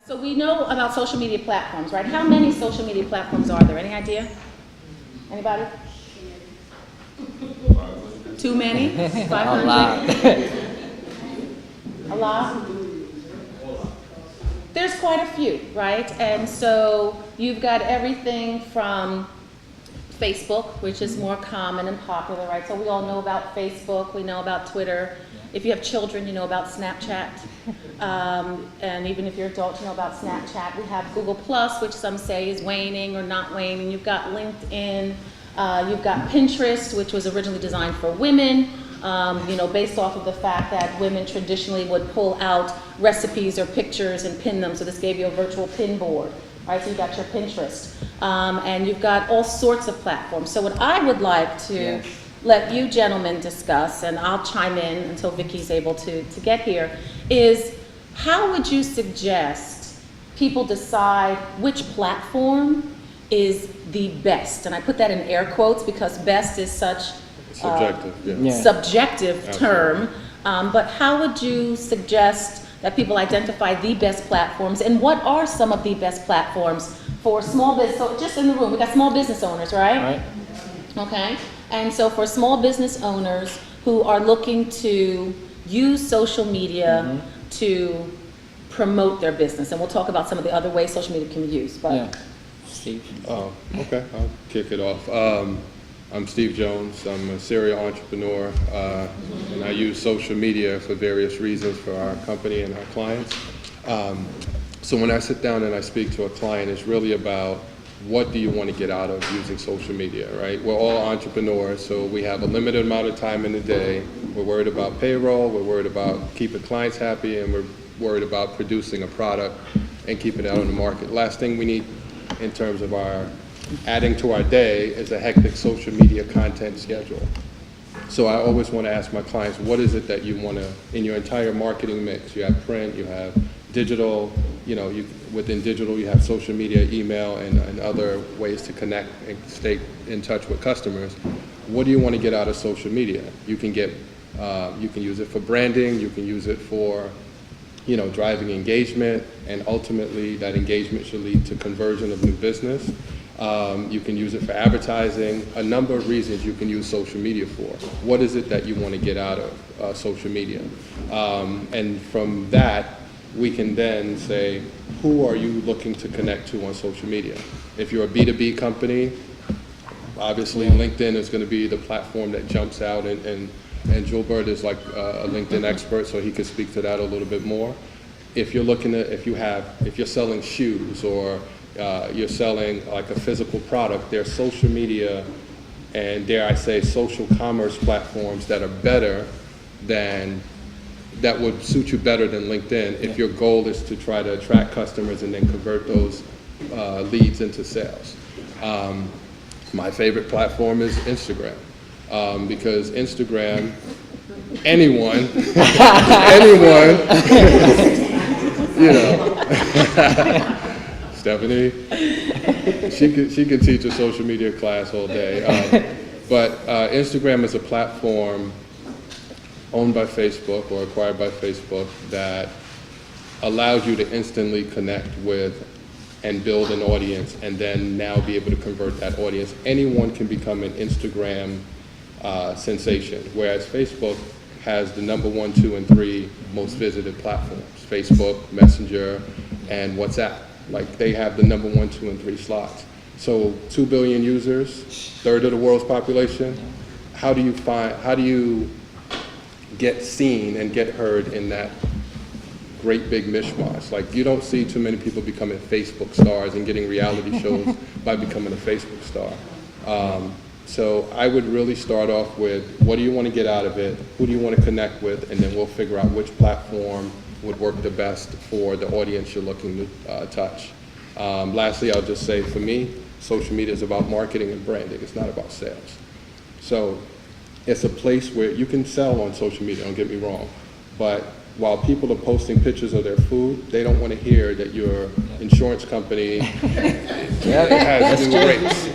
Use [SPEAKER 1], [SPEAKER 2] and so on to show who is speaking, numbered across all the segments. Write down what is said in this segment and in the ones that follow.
[SPEAKER 1] So we know about social media platforms, right? How many social media platforms are there? Any idea? Anybody? Too many? 500?
[SPEAKER 2] A lot.
[SPEAKER 1] A lot? There's quite a few, right? And so you've got everything from Facebook, which is more common and popular, right? So we all know about Facebook, we know about Twitter. If you have children, you know about Snapchat. And even if you're adults, you know about Snapchat. We have Google Plus, which some say is waning or not waning. You've got LinkedIn. You've got Pinterest, which was originally designed for women, based off of the fact that women traditionally would pull out recipes or pictures and pin them. So this gave you a virtual pin board, right? So you've got your Pinterest. And you've got all sorts of platforms. So what I would like to let you gentlemen discuss, and I'll chime in until Vicky's able to get here, is how would you suggest people decide which platform is the best? And I put that in air quotes because best is such a subjective term. But how would you suggest that people identify the best platforms, and what are some of the best platforms for small business? So just in the room, we got small business owners, right? Okay. And so for small business owners who are looking to use social media to promote their business, and we'll talk about some of the other ways social media can be used. But
[SPEAKER 2] Steve.
[SPEAKER 3] Okay, I'll kick it off. I'm Steve Jones. I'm a serial entrepreneur, and I use social media for various reasons for our company and our clients. So when I sit down and I speak to a client, it's really about what do you want to get out of using social media, right? We're all entrepreneurs, so we have a limited amount of time in the day. We're worried about payroll, we're worried about keeping clients happy, and we're worried about producing a product and keeping it out on the market. Last thing we need in terms of our adding to our day is a hectic social media content schedule. So I always want to ask my clients, what is it that you want to, in your entire marketing mix? You have print, you have digital, within digital you have social media, email, and other ways to connect and stay in touch with customers. What do you want to get out of social media? You can use it for branding, you can use it for driving engagement, and ultimately that engagement should lead to conversion of new business. You can use it for advertising, a number of reasons you can use social media for. What is it that you want to get out of social media? And from that, we can then say, who are you looking to connect to on social media? If you're a B2B company, obviously LinkedIn is going to be the platform that jumps out, and Julbert is like a LinkedIn expert, so he could speak to that a little bit more. If you're looking at, if you're selling shoes, or you're selling like a physical product, there's social media and, dare I say, social commerce platforms that are better that would suit you better than LinkedIn if your goal is to try to attract customers and then convert those leads into sales. My favorite platform is Instagram, because Instagram, anyone, Stephanie, she could teach a social media class all day. But Instagram is a platform owned by Facebook or acquired by Facebook that allows you to instantly connect with and build an audience, and then now be able to convert that audience. Anyone can become an Instagram sensation, whereas Facebook has the number 1, 2, and 3 most visited platforms: Facebook, Messenger, and WhatsApp. Like, they have the number 1, 2, and 3 slots. So 2 billion users, third of the world's population. How do you get seen and get heard in that great big mishmash? Like, you don't see too many people becoming Facebook stars and getting reality shows by becoming a Facebook star. So I would really start off with, what do you want to get out of it? Who do you want to connect with? And then we'll figure out which platform would work the best for the audience you're looking to touch. Lastly, I'll just say, for me, social media is about marketing and branding. It's not about sales. So it's a place where you can sell on social media, don't get me wrong, but while people are posting pictures of their food, they don't want to hear that your insurance company has new rates.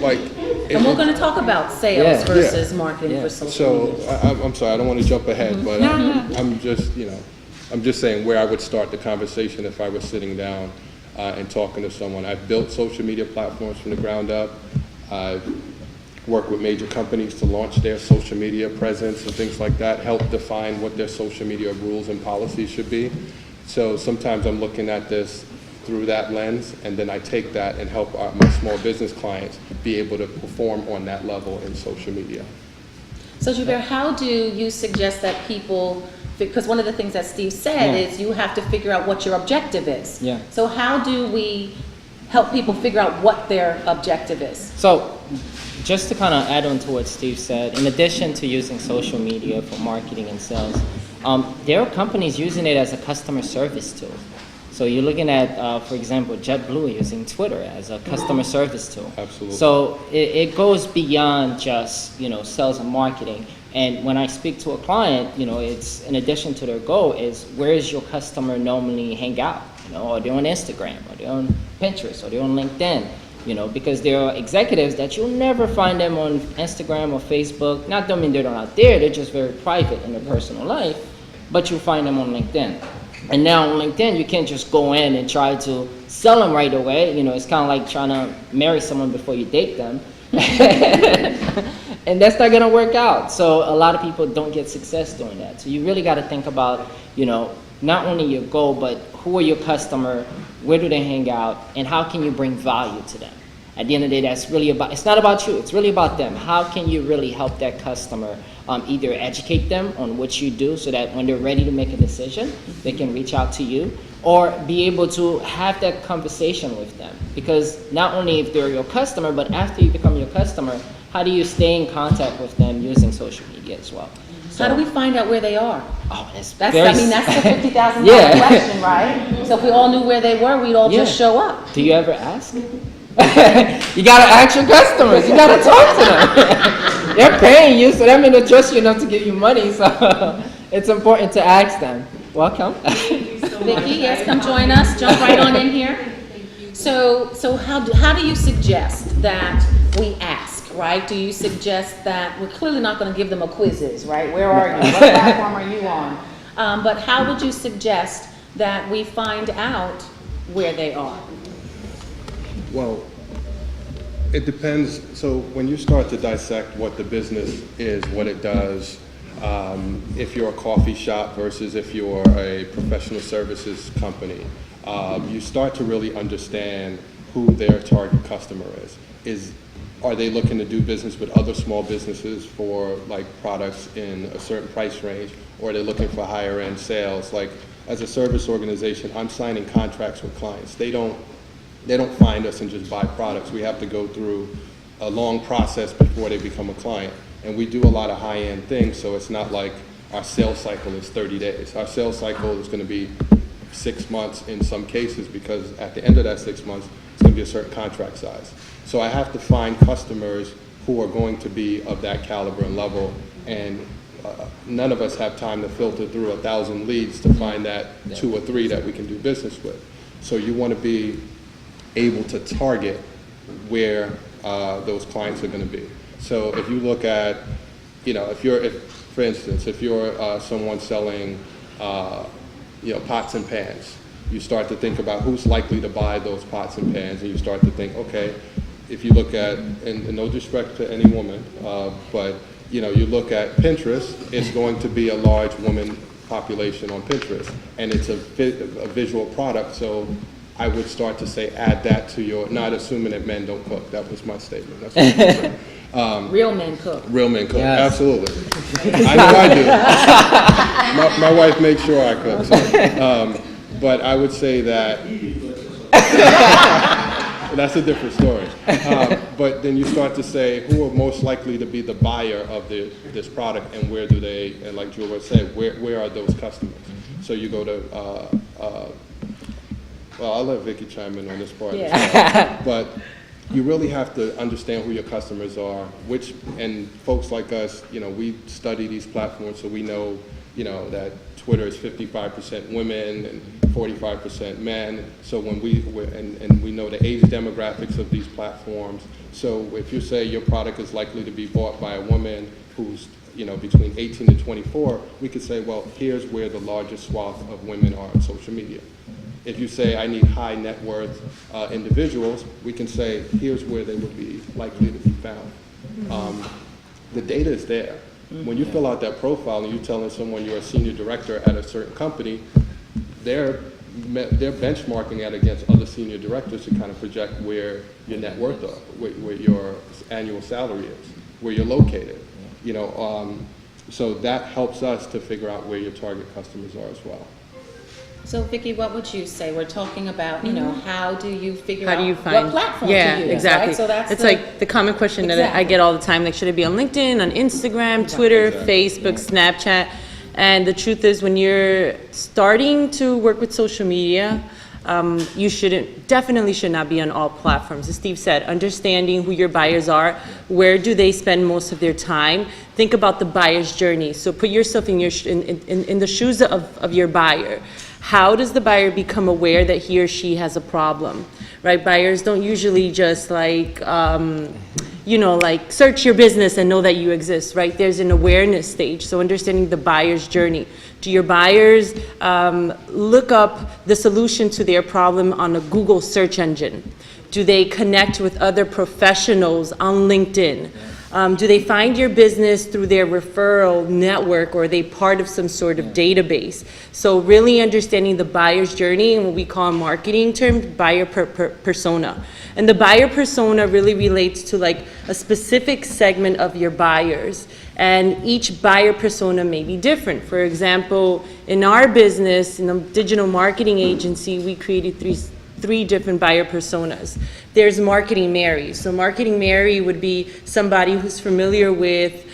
[SPEAKER 1] And we're going to talk about sales versus marketing for social media.
[SPEAKER 3] So I'm sorry, I don't want to jump ahead, but I'm just saying where I would start the conversation if I was sitting down and talking to someone. I've built social media platforms from the ground up. I've worked with major companies to launch their social media presence and things like that, help define what their social media rules and policies should be. So sometimes I'm looking at this through that lens, and then I take that and help my small business clients be able to perform on that level in social media.
[SPEAKER 1] So Joubert, how do you suggest that people, because one of the things that Steve said is you have to figure out what your objective is.
[SPEAKER 2] Yeah.
[SPEAKER 1] So how do we help people figure out what their objective is?
[SPEAKER 2] So just to kind of add on to what Steve said, in addition to using social media for marketing and sales, there are companies using it as a customer service tool. So you're looking at, for example, JetBlue using Twitter as a customer service tool.
[SPEAKER 3] Absolutely.
[SPEAKER 2] So it goes beyond just, sales and marketing. And when I speak to a client, it's in addition to their goal is where is your customer normally hang out? Are they on Instagram? Are they on Pinterest? Are they on LinkedIn? Because there are executives that you'll never find them on Instagram or Facebook. Not that mean they're not there, they're just very private in their personal life, but you'll find them on LinkedIn. And now on LinkedIn, you can't just go in and try to sell them right away. It's kind of like trying to marry someone before you date them. And that's not going to work out. So a lot of people don't get success doing that. So you really got to think about, not only your goal, but who are your customer, where do they hang out, and how can you bring value to them? At the end of the day, that's really about, it's not about you, it's really about them. How can you really help that customer either educate them on what you do so that when they're ready to make a decision, they can reach out to you, or be able to have that conversation with them. Because not only if they're your customer, but after you become your customer, how do you stay in contact with them using social media as well? So,
[SPEAKER 1] how do we find out where they are?
[SPEAKER 2] Oh, that's
[SPEAKER 1] the $50,000
[SPEAKER 2] Yeah.
[SPEAKER 1] question, right? So if we all knew where they were, we'd all just show up.
[SPEAKER 2] Do you ever ask? You gotta ask your customers. You gotta talk to them. They're paying you, so that means they trust you enough to give you money. So it's important to ask them. Welcome.
[SPEAKER 1] Vicki, yes, come join us. Jump right on in here. So how do you suggest that we ask, right? Do you suggest that we're clearly not going to give them a quizzes, right? Where are you? What platform are you on? But how would you suggest that we find out where they are?
[SPEAKER 3] Well, it depends. So when you start to dissect what the business is, what it does, if you're a coffee shop versus if you're a professional services company, you start to really understand who their target customer is. Are they looking to do business with other small businesses for like products in a certain price range, or are they looking for higher end sales? Like as a service organization, I'm signing contracts with clients. They don't find us and just buy products. We have to go through a long process before they become a client. And we do a lot of high-end things, so it's not like our sales cycle is 30 days. Our sales cycle is going to be 6 months in some cases, because at the end of that 6 months, it's going to be a certain contract size. So I have to find customers who are going to be of that caliber and level, and none of us have time to filter through 1,000 leads to find that 2 or 3 that we can do business with. So you want to be able to target where those clients are going to be. So if you look at, for instance, if you're someone selling, pots and pans, you start to think about who's likely to buy those pots and pans, and you start to think, okay, if you look at, and no disrespect to any woman, but you look at Pinterest, it's going to be a large woman population on Pinterest, and it's a visual product, so I would start to say add that to your, not assuming that men don't cook. That was my statement. That's what I'm saying.
[SPEAKER 1] Real men cook.
[SPEAKER 3] Real men cook,
[SPEAKER 2] Yes.
[SPEAKER 3] Absolutely. I know I do. My wife makes sure I cook. So, but I would say that that's a different story. But then you start to say who are most likely to be the buyer of this product, and where do they, and like Julia said, where are those customers? So you go to, well, I'll let Vicki chime in on this part as well. But you really have to understand who your customers are, and folks like us, we study these platforms, so we know, that Twitter is 55% women and 45% men. So when and we know the age demographics of these platforms. So if you say your product is likely to be bought by a woman who's, between 18 to 24, we could say, well, here's where the largest swath of women are on social media. If you say, I need high net worth individuals, we can say, here's where they would be likely to be found. The data is there. When you fill out that profile and you're telling someone you're a senior director at a certain company, they're benchmarking that against other senior directors to kind of project where your net worth is, where your annual salary is, where you're located. You know, so that helps us to figure out where your target customers are as well.
[SPEAKER 1] So Vicki, what would you say? We're talking about, you know, how do you figure
[SPEAKER 4] How
[SPEAKER 1] out
[SPEAKER 4] do you
[SPEAKER 1] what
[SPEAKER 4] find,
[SPEAKER 1] platform
[SPEAKER 4] yeah,
[SPEAKER 1] to use,
[SPEAKER 4] exactly.
[SPEAKER 1] right? So that's
[SPEAKER 4] it's like the common question that I
[SPEAKER 1] Exactly.
[SPEAKER 4] get all the time, like, should it be on LinkedIn, on Instagram, Twitter,
[SPEAKER 3] Exactly.
[SPEAKER 4] Facebook, Snapchat? And the truth is, when you're starting to work with social media, you definitely should not be on all platforms. As Steve said, understanding who your buyers are, where do they spend most of their time? Think about the buyer's journey. So put yourself in the shoes of your buyer. How does the buyer become aware that he or she has a problem, right? Buyers don't usually just like, like search your business and know that you exist, right? There's an awareness stage. So understanding the buyer's journey. Do your buyers look up the solution to their problem on a Google search engine? Do they connect with other professionals on LinkedIn? Do they find your business through their referral network, or are they part of some sort of database? So really understanding the buyer's journey, and what we call in marketing term, buyer persona. And the buyer persona really relates to like a specific segment of your buyers. And each buyer persona may be different. For example, in our business, in the digital marketing agency, we created three different buyer personas. There's Marketing Mary. So Marketing Mary would be somebody who's familiar with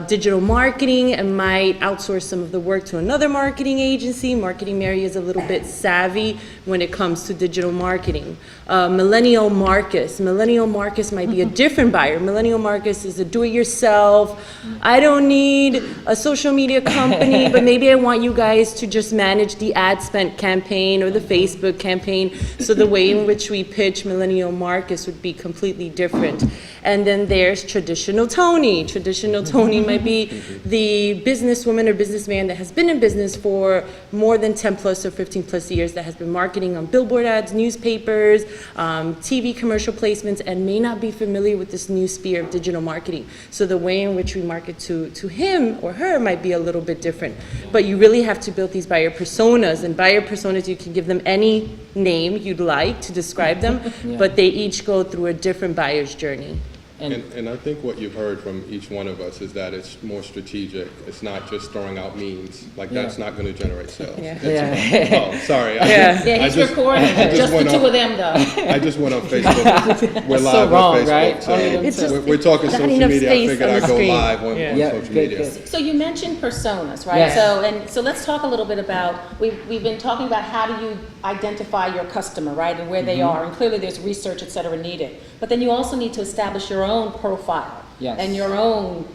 [SPEAKER 4] digital marketing and might outsource some of the work to another marketing agency. Marketing Mary is a little bit savvy when it comes to digital marketing. Millennial Marcus. Millennial Marcus might be a different buyer. Millennial Marcus is a do-it-yourself. I don't need a social media company, but maybe I want you guys to just manage the ad spend campaign or the Facebook campaign. So the way in which we pitch Millennial Marcus would be completely different. And then there's Traditional Tony. Traditional Tony might be the businesswoman or businessman that has been in business for more than 10 plus or 15 plus years, that has been marketing on billboard ads, newspapers, TV commercial placements, and may not be familiar with this new sphere of digital marketing. So the way in which we market to him or her might be a little bit different. But you really have to build these buyer personas, and buyer personas, you can give them any name you'd like to describe them, but they each go through a different buyer's journey.
[SPEAKER 3] And I think what you've heard from each one of us is that it's more strategic. It's not just throwing out memes. Like, that's not going to generate sales. Oh, sorry.
[SPEAKER 1] Yeah, he's recording. Just the two of them, though.
[SPEAKER 3] I just went on Facebook. We're
[SPEAKER 2] That's
[SPEAKER 3] live
[SPEAKER 2] so wrong,
[SPEAKER 3] on Facebook.
[SPEAKER 2] right?
[SPEAKER 3] So
[SPEAKER 4] It's just
[SPEAKER 3] we're talking
[SPEAKER 4] not
[SPEAKER 3] social
[SPEAKER 4] enough
[SPEAKER 3] media. I
[SPEAKER 4] space
[SPEAKER 3] figured
[SPEAKER 4] on
[SPEAKER 3] I'd
[SPEAKER 4] the
[SPEAKER 3] go
[SPEAKER 4] screen.
[SPEAKER 3] live on
[SPEAKER 2] Yeah.
[SPEAKER 3] social
[SPEAKER 2] Good,
[SPEAKER 3] media.
[SPEAKER 2] good.
[SPEAKER 1] So you mentioned personas, right?
[SPEAKER 2] Yeah.
[SPEAKER 1] So let's talk a little bit about, we've been talking about how do you identify your customer, right, and where they are, and clearly there's research, et cetera, needed. But then you also need to establish your own profile.
[SPEAKER 2] Yes.
[SPEAKER 1] And your own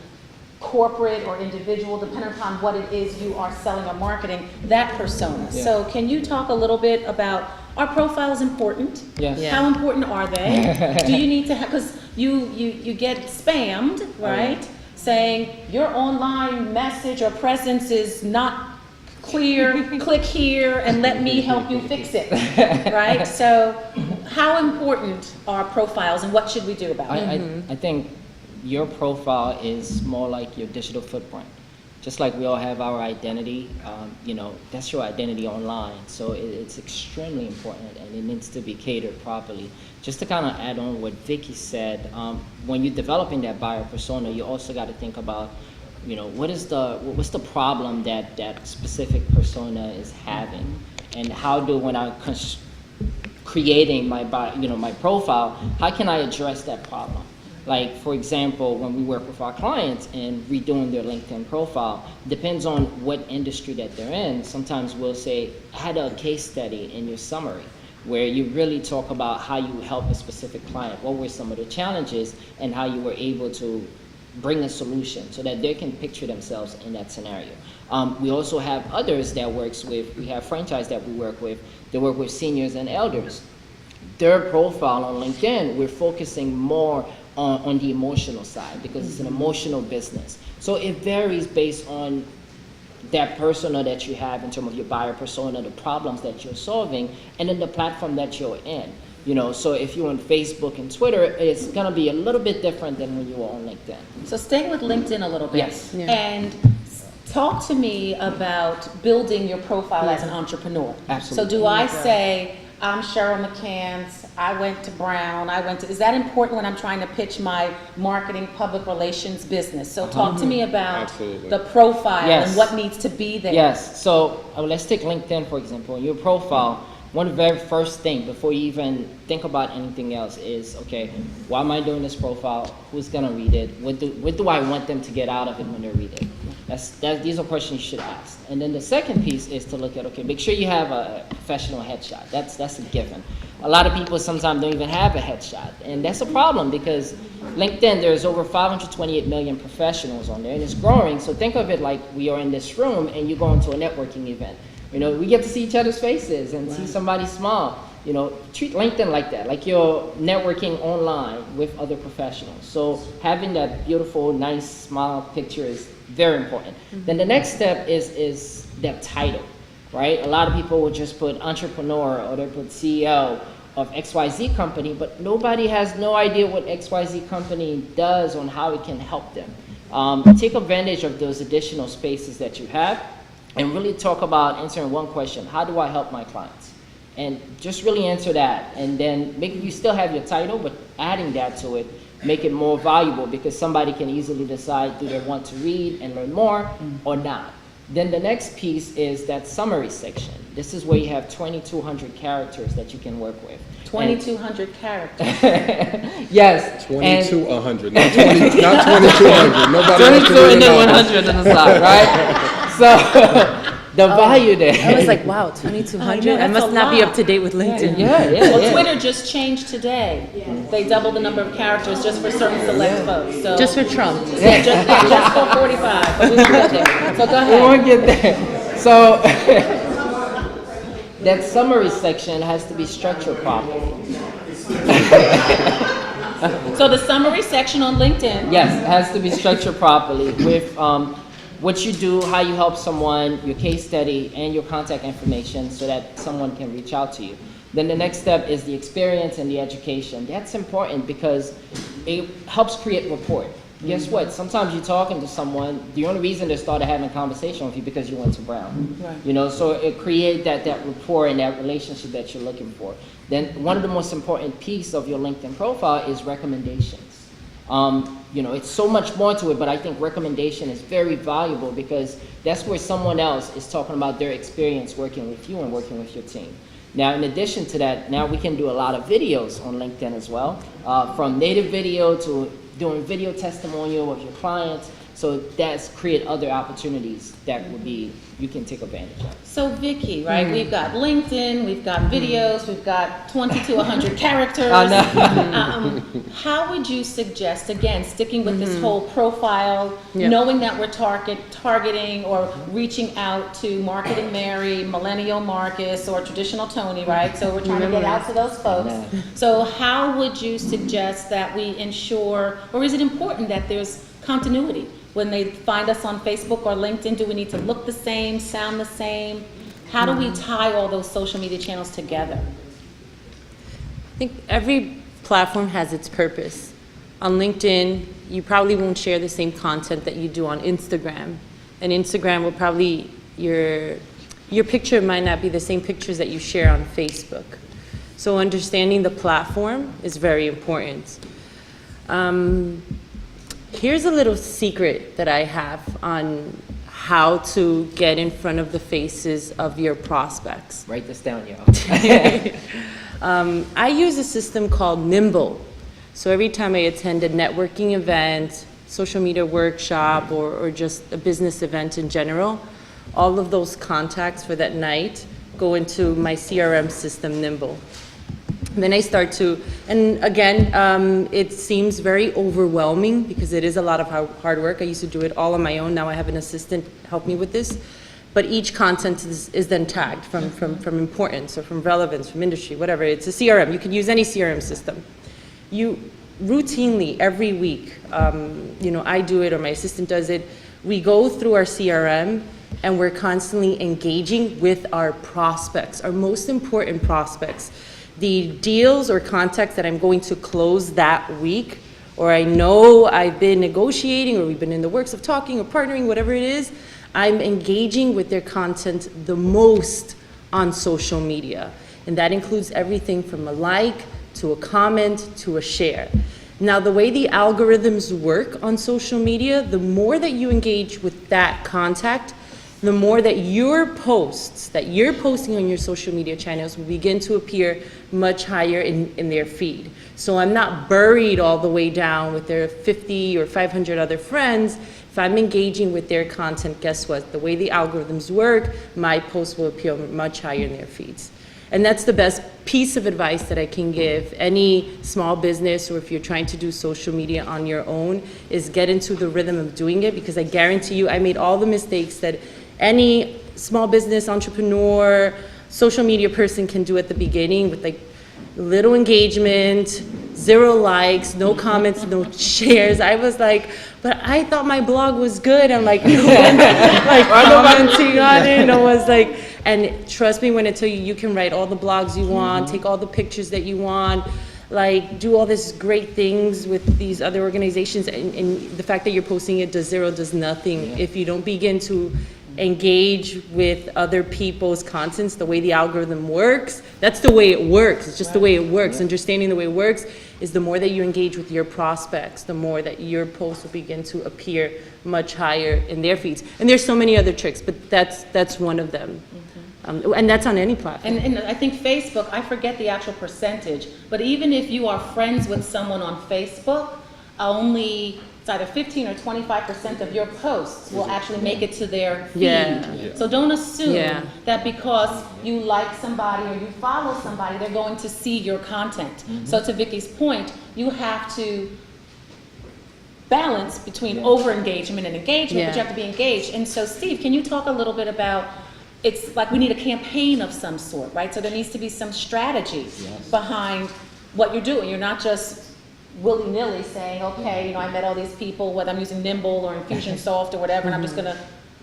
[SPEAKER 1] corporate or individual, depending upon what it is you are selling or marketing, that persona.
[SPEAKER 2] Yeah.
[SPEAKER 1] So can you talk a little bit about, are profiles important?
[SPEAKER 2] Yes.
[SPEAKER 4] Yeah.
[SPEAKER 1] How important are they? Do you need to have, because you get spammed, right? Saying your online message or presence is not clear, click here and let me help you fix it, right? So how important are profiles and what should we do about it?
[SPEAKER 2] I think your profile is more like your digital footprint. Just like we all have our identity, that's your identity online. So it's extremely important, and it needs to be catered properly. Just to kind of add on what Vicki said, when you're developing that buyer persona, you also got to think about, what's the problem that that specific persona is having, and how do, when I'm creating my my profile, how can I address that problem? Like, for example, when we work with our clients and redoing their LinkedIn profile, depends on what industry that they're in. Sometimes we'll say, I had a case study in your summary where you really talk about how you help a specific client, what were some of the challenges, and how you were able to bring a solution so that they can picture themselves in that scenario. We also have others that we have franchise that we work with, they work with seniors and elders. Their profile on LinkedIn, we're focusing more on the emotional side because it's an emotional business. So it varies based on that persona that you have in terms of your buyer persona, the problems that you're solving, and then the platform that you're in. You know, so if you're on Facebook and Twitter, it's gonna be a little bit different than when you were on LinkedIn.
[SPEAKER 1] So staying with LinkedIn a little bit.
[SPEAKER 2] Yes.
[SPEAKER 4] Yeah.
[SPEAKER 1] And talk to me about building your profile as an entrepreneur.
[SPEAKER 2] Absolutely.
[SPEAKER 1] So do I say, I'm Cheryl McCants, I went to Brown, is that important when I'm trying to pitch my marketing, public relations business? So talk to me about
[SPEAKER 3] Absolutely.
[SPEAKER 1] the profile
[SPEAKER 2] Yes.
[SPEAKER 1] and what needs to be there.
[SPEAKER 2] Yes, so let's take LinkedIn, for example. Your profile, one of the very first thing before you even think about anything else is, okay, why am I doing this profile? Who's gonna read it? What do I want them to get out of it when they read it? These are questions you should ask. And then the second piece is to look at, okay, make sure you have a professional headshot. That's a given. A lot of people sometimes don't even have a headshot. And that's a problem because LinkedIn, there's over 528 million professionals on there and it's growing. So think of it like we are in this room and you go into a networking event. You know, we get to see each other's faces and see somebody smile. You know, treat LinkedIn like that, like you're networking online with other professionals. So having that beautiful, nice smile picture is very important. Then the next step is that title, right? A lot of people will just put entrepreneur or they put CEO of XYZ company, but nobody has no idea what XYZ company does or how it can help them. Take advantage of those additional spaces that you have and really talk about answering one question: how do I help my clients? And just really answer that, and then maybe you still have your title, but adding that to it, make it more valuable because somebody can easily decide do they want to read and learn more or not. Then the next piece is that summary section. This is where you have 2,200 characters that you can work with.
[SPEAKER 1] 2,200 characters.
[SPEAKER 2] Yes.
[SPEAKER 3] 22,100, not 2,200. Nobody wants to
[SPEAKER 2] 22
[SPEAKER 3] read
[SPEAKER 2] and then
[SPEAKER 3] it.
[SPEAKER 2] 100 on the side, right? So the value there.
[SPEAKER 4] I was like, wow, 2,200? I
[SPEAKER 1] that's
[SPEAKER 4] must
[SPEAKER 1] a
[SPEAKER 4] not be
[SPEAKER 1] lot.
[SPEAKER 4] up to date with LinkedIn.
[SPEAKER 2] Yeah.
[SPEAKER 1] Well, Twitter just changed today. They doubled the number of characters just for certain select folks, so.
[SPEAKER 4] Just for Trump.
[SPEAKER 1] Yeah, just for 45, but we won't get there. So go
[SPEAKER 2] We
[SPEAKER 1] ahead.
[SPEAKER 2] won't get there. So that summary section has to be structured properly.
[SPEAKER 1] So the summary section on LinkedIn.
[SPEAKER 2] Yes, it has to be structured properly with what you do, how you help someone, your case study, and your contact information so that someone can reach out to you. Then the next step is the experience and the education. That's important because it helps create rapport. Guess what? Sometimes you're talking to someone, the only reason they started having a conversation with you because you went to Brown.
[SPEAKER 1] Right.
[SPEAKER 2] You know, so it creates that rapport and that relationship that you're looking for. Then one of the most important pieces of your LinkedIn profile is recommendations. You know, it's so much more to it, but I think recommendation is very valuable because that's where someone else is talking about their experience working with you and working with your team. Now, in addition to that, now we can do a lot of videos on LinkedIn as well, from native video to doing video testimonial of your clients. So that's create other opportunities that would be, you can take advantage of.
[SPEAKER 1] So Vicky, right, we've got LinkedIn, we've got videos, we've got 20 to 100 characters.
[SPEAKER 2] I know.
[SPEAKER 1] How would you suggest, again, sticking with this whole profile,
[SPEAKER 4] Yeah.
[SPEAKER 1] knowing that we're targeting or reaching out to Marketing Mary, Millennial Marcus, or Traditional Tony, right? So we're trying to get out to those folks.
[SPEAKER 2] Yeah.
[SPEAKER 1] So how would you suggest that we ensure, or is it important that there's continuity? When they find us on Facebook or LinkedIn, do we need to look the same, sound the same? How do we tie all those social media channels together?
[SPEAKER 4] I think every platform has its purpose. On LinkedIn, you probably won't share the same content that you do on Instagram. And Instagram will probably, your picture might not be the same pictures that you share on Facebook. So understanding the platform is very important. Here's a little secret that I have on how to get in front of the faces of your prospects.
[SPEAKER 2] Write this down, y'all.
[SPEAKER 4] I use a system called Nimble. So every time I attend a networking event, social media workshop, or just a business event in general, all of those contacts for that night go into my CRM system, Nimble. And then I start to, and again, it seems very overwhelming because it is a lot of hard work. I used to do it all on my own. Now I have an assistant help me with this. But each content is then tagged from importance or from relevance, from industry, whatever. It's a CRM. You can use any CRM system. You routinely, every week, you know, I do it or my assistant does it. We go through our CRM and we're constantly engaging with our prospects, our most important prospects. The deals or contacts that I'm going to close that week, or I know I've been negotiating, or we've been in the works of talking or partnering, whatever it is, I'm engaging with their content the most on social media. And that includes everything from a like, to a comment, to a share. Now, the way the algorithms work on social media, the more that you engage with that contact, the more that your posts that you're posting on your social media channels will begin to appear much higher in their feed. So I'm not buried all the way down with their 50 or 500 other friends. If I'm engaging with their content, guess what? The way the algorithms work, my posts will appear much higher in their feeds. And that's the best piece of advice that I can give any small business, or if you're trying to do social media on your own, is get into the rhythm of doing it, because I guarantee you I made all the mistakes that any small business entrepreneur, social media person can do at the beginning, with like little engagement, 0 likes, no comments, no shares. I was like, but I thought my blog was good. I'm like, no one's like commenting on it. No one's like, and trust me when I tell you, you can write all the blogs you want, take all the pictures that you want, like do all these great things with these other organizations, and the fact that you're posting it does zero, does nothing if you don't begin to engage with other people's contents. The way the algorithm works, that's the way it works. It's just the way it works. Understanding the way it works is the more that you engage with your prospects, the more that your posts will begin to appear much higher in their feeds. And there's so many other tricks, but that's one of them. And that's on any platform.
[SPEAKER 1] And I think Facebook, I forget the actual percentage, but even if you are friends with someone on Facebook, only it's either 15 or 25% of your posts will actually make it to their feed.
[SPEAKER 4] Yeah.
[SPEAKER 1] So don't assume
[SPEAKER 4] Yeah.
[SPEAKER 1] that because you like somebody or you follow somebody, they're going to see your content. So to Vicky's point, you have to balance between over-engagement and engagement, but you have to be engaged. And so Steve, can you talk a little bit about, it's like we need a campaign of some sort, right? So there needs to be some strategy behind what you're doing. You're not just willy-nilly saying, okay, you know, I met all these people, whether I'm using Nimble or Infusionsoft or whatever, and I'm just gonna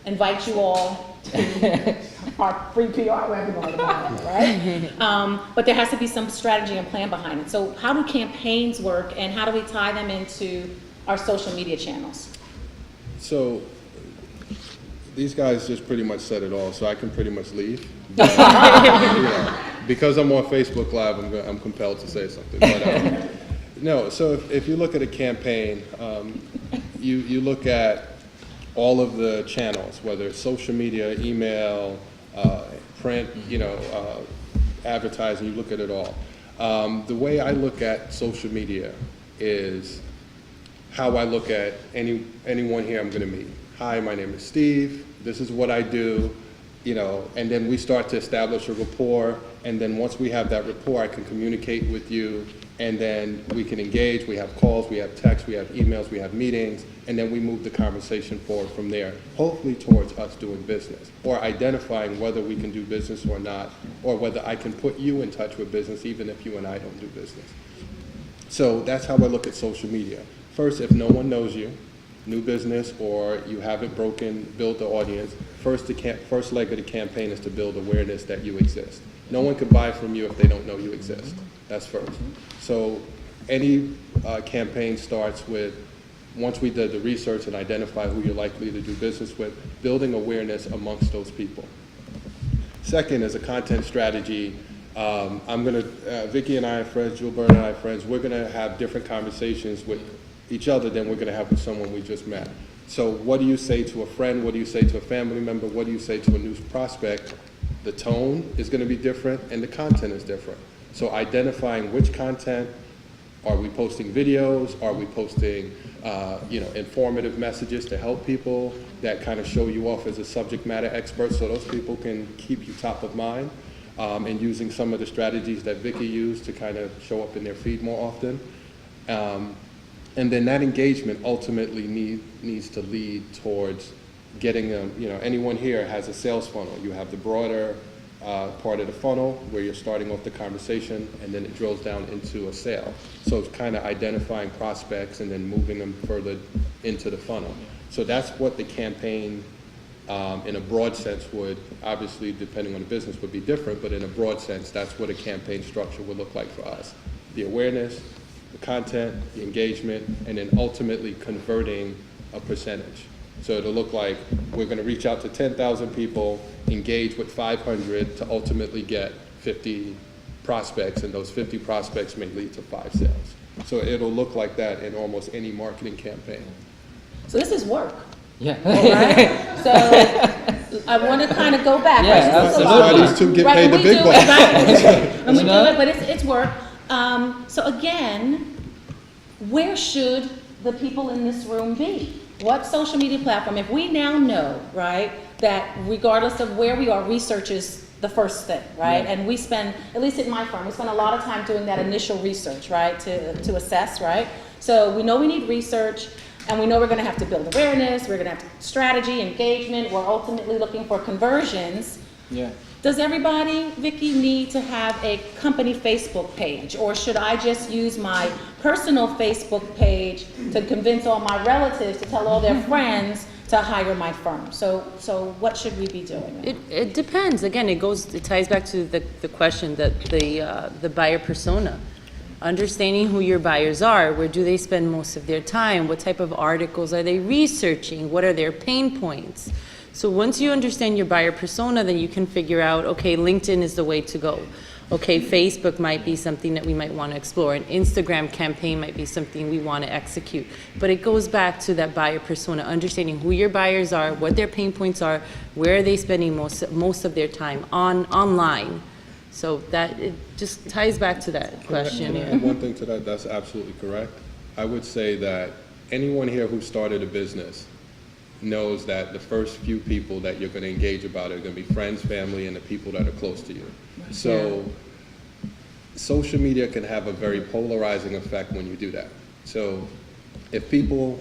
[SPEAKER 1] invite you all to our free PR webinar tomorrow, right? But there has to be some strategy and plan behind it. So how do campaigns work, and how do we tie them into our social media channels?
[SPEAKER 3] So these guys just pretty much said it all, so I can pretty much leave. But, you know, because I'm on Facebook Live, I'm compelled to say something. But, no, so if you look at a campaign, you look at all of the channels, whether it's social media, email, print, you know, advertising, you look at it all. The way I look at social media is how I look at anyone here I'm going to meet. Hi, my name is Steve, this is what I do, you know, and then we start to establish a rapport, and then once we have that rapport, I can communicate with you, and then we can engage. We have calls, we have texts, we have emails, we have meetings, and then we move the conversation forward from there, hopefully towards us doing business, or identifying whether we can do business or not, or whether I can put you in touch with business even if you and I don't do business. So that's how I look at social media. First, if no one knows you, new business, or you haven't built the audience, first leg of the campaign is to build awareness that you exist. No one can buy from you if they don't know you exist. That's first. So any campaign starts with, once we did the research and identify who you're likely to do business with, building awareness amongst those people. Second is a content strategy. Vicky and I are friends, Gilbert and I are friends. We're gonna have different conversations with each other than we're gonna have with someone we just met. So what do you say to a friend? What do you say to a family member? What do you say to a new prospect? The tone is gonna be different and the content is different. So identifying which content, are we posting videos? Are we posting informative messages to help people that kind of show you off as a subject matter expert so those people can keep you top of mind, and using some of the strategies that Vicky used to kind of show up in their feed more often. And then that engagement ultimately needs to lead towards getting them, anyone here has a sales funnel. You have the broader part of the funnel where you're starting off the conversation and then it drills down into a sale. So it's kind of identifying prospects and then moving them further into the funnel. So that's what the campaign in a broad sense would, obviously depending on the business would be different, but in a broad sense, that's what a campaign structure would look like for us. The awareness, the content, the engagement, and then ultimately converting a percentage. So it'll look like we're gonna reach out to 10,000 people, engage with 500 to ultimately get 50 prospects, and those 50 prospects may lead to 5 sales. So it'll look like that in almost any marketing campaign.
[SPEAKER 1] So this is work.
[SPEAKER 2] Yeah.
[SPEAKER 1] Right? So I want to kind of go back.
[SPEAKER 2] Yeah,
[SPEAKER 1] Right? This is a
[SPEAKER 2] absolutely.
[SPEAKER 1] lot.
[SPEAKER 3] That's why these two get
[SPEAKER 1] Right,
[SPEAKER 3] paid
[SPEAKER 1] and
[SPEAKER 3] the
[SPEAKER 1] we
[SPEAKER 3] big
[SPEAKER 1] do
[SPEAKER 3] bucks.
[SPEAKER 1] it, right? And we
[SPEAKER 2] You
[SPEAKER 1] do
[SPEAKER 2] know?
[SPEAKER 1] it, but it's work. So again, where should the people in this room be? What social media platform? If we now know, right, that regardless of where we are, research is the first thing, right?
[SPEAKER 2] Yeah.
[SPEAKER 1] And we spend, at least at my firm, we spend a lot of time doing that initial research, right, to assess, right? So we know we need research, and we know we're gonna have to build awareness, we're gonna have strategy, engagement, we're ultimately looking for conversions.
[SPEAKER 2] Yeah.
[SPEAKER 1] Does everybody, Vicky, need to have a company Facebook page? Or should I just use my personal Facebook page to convince all my relatives to tell all their friends to hire my firm? So what should we be doing?
[SPEAKER 4] It depends. Again, it ties back to the question that the buyer persona. Understanding who your buyers are, where do they spend most of their time, what type of articles are they researching, what are their pain points. So once you understand your buyer persona, then you can figure out, okay, LinkedIn is the way to go. Okay, Facebook might be something that we might want to explore. An Instagram campaign might be something we want to execute. But it goes back to that buyer persona, understanding who your buyers are, what their pain points are, where are they spending most of their time online. So that, it just ties back to that question.
[SPEAKER 3] And
[SPEAKER 4] Yeah.
[SPEAKER 3] one thing to that, that's absolutely correct. I would say that anyone here who started a business knows that the first few people that you're going to engage about are going to be friends, family, and the people that are close to you. So social media can have a very polarizing effect when you do that. So if people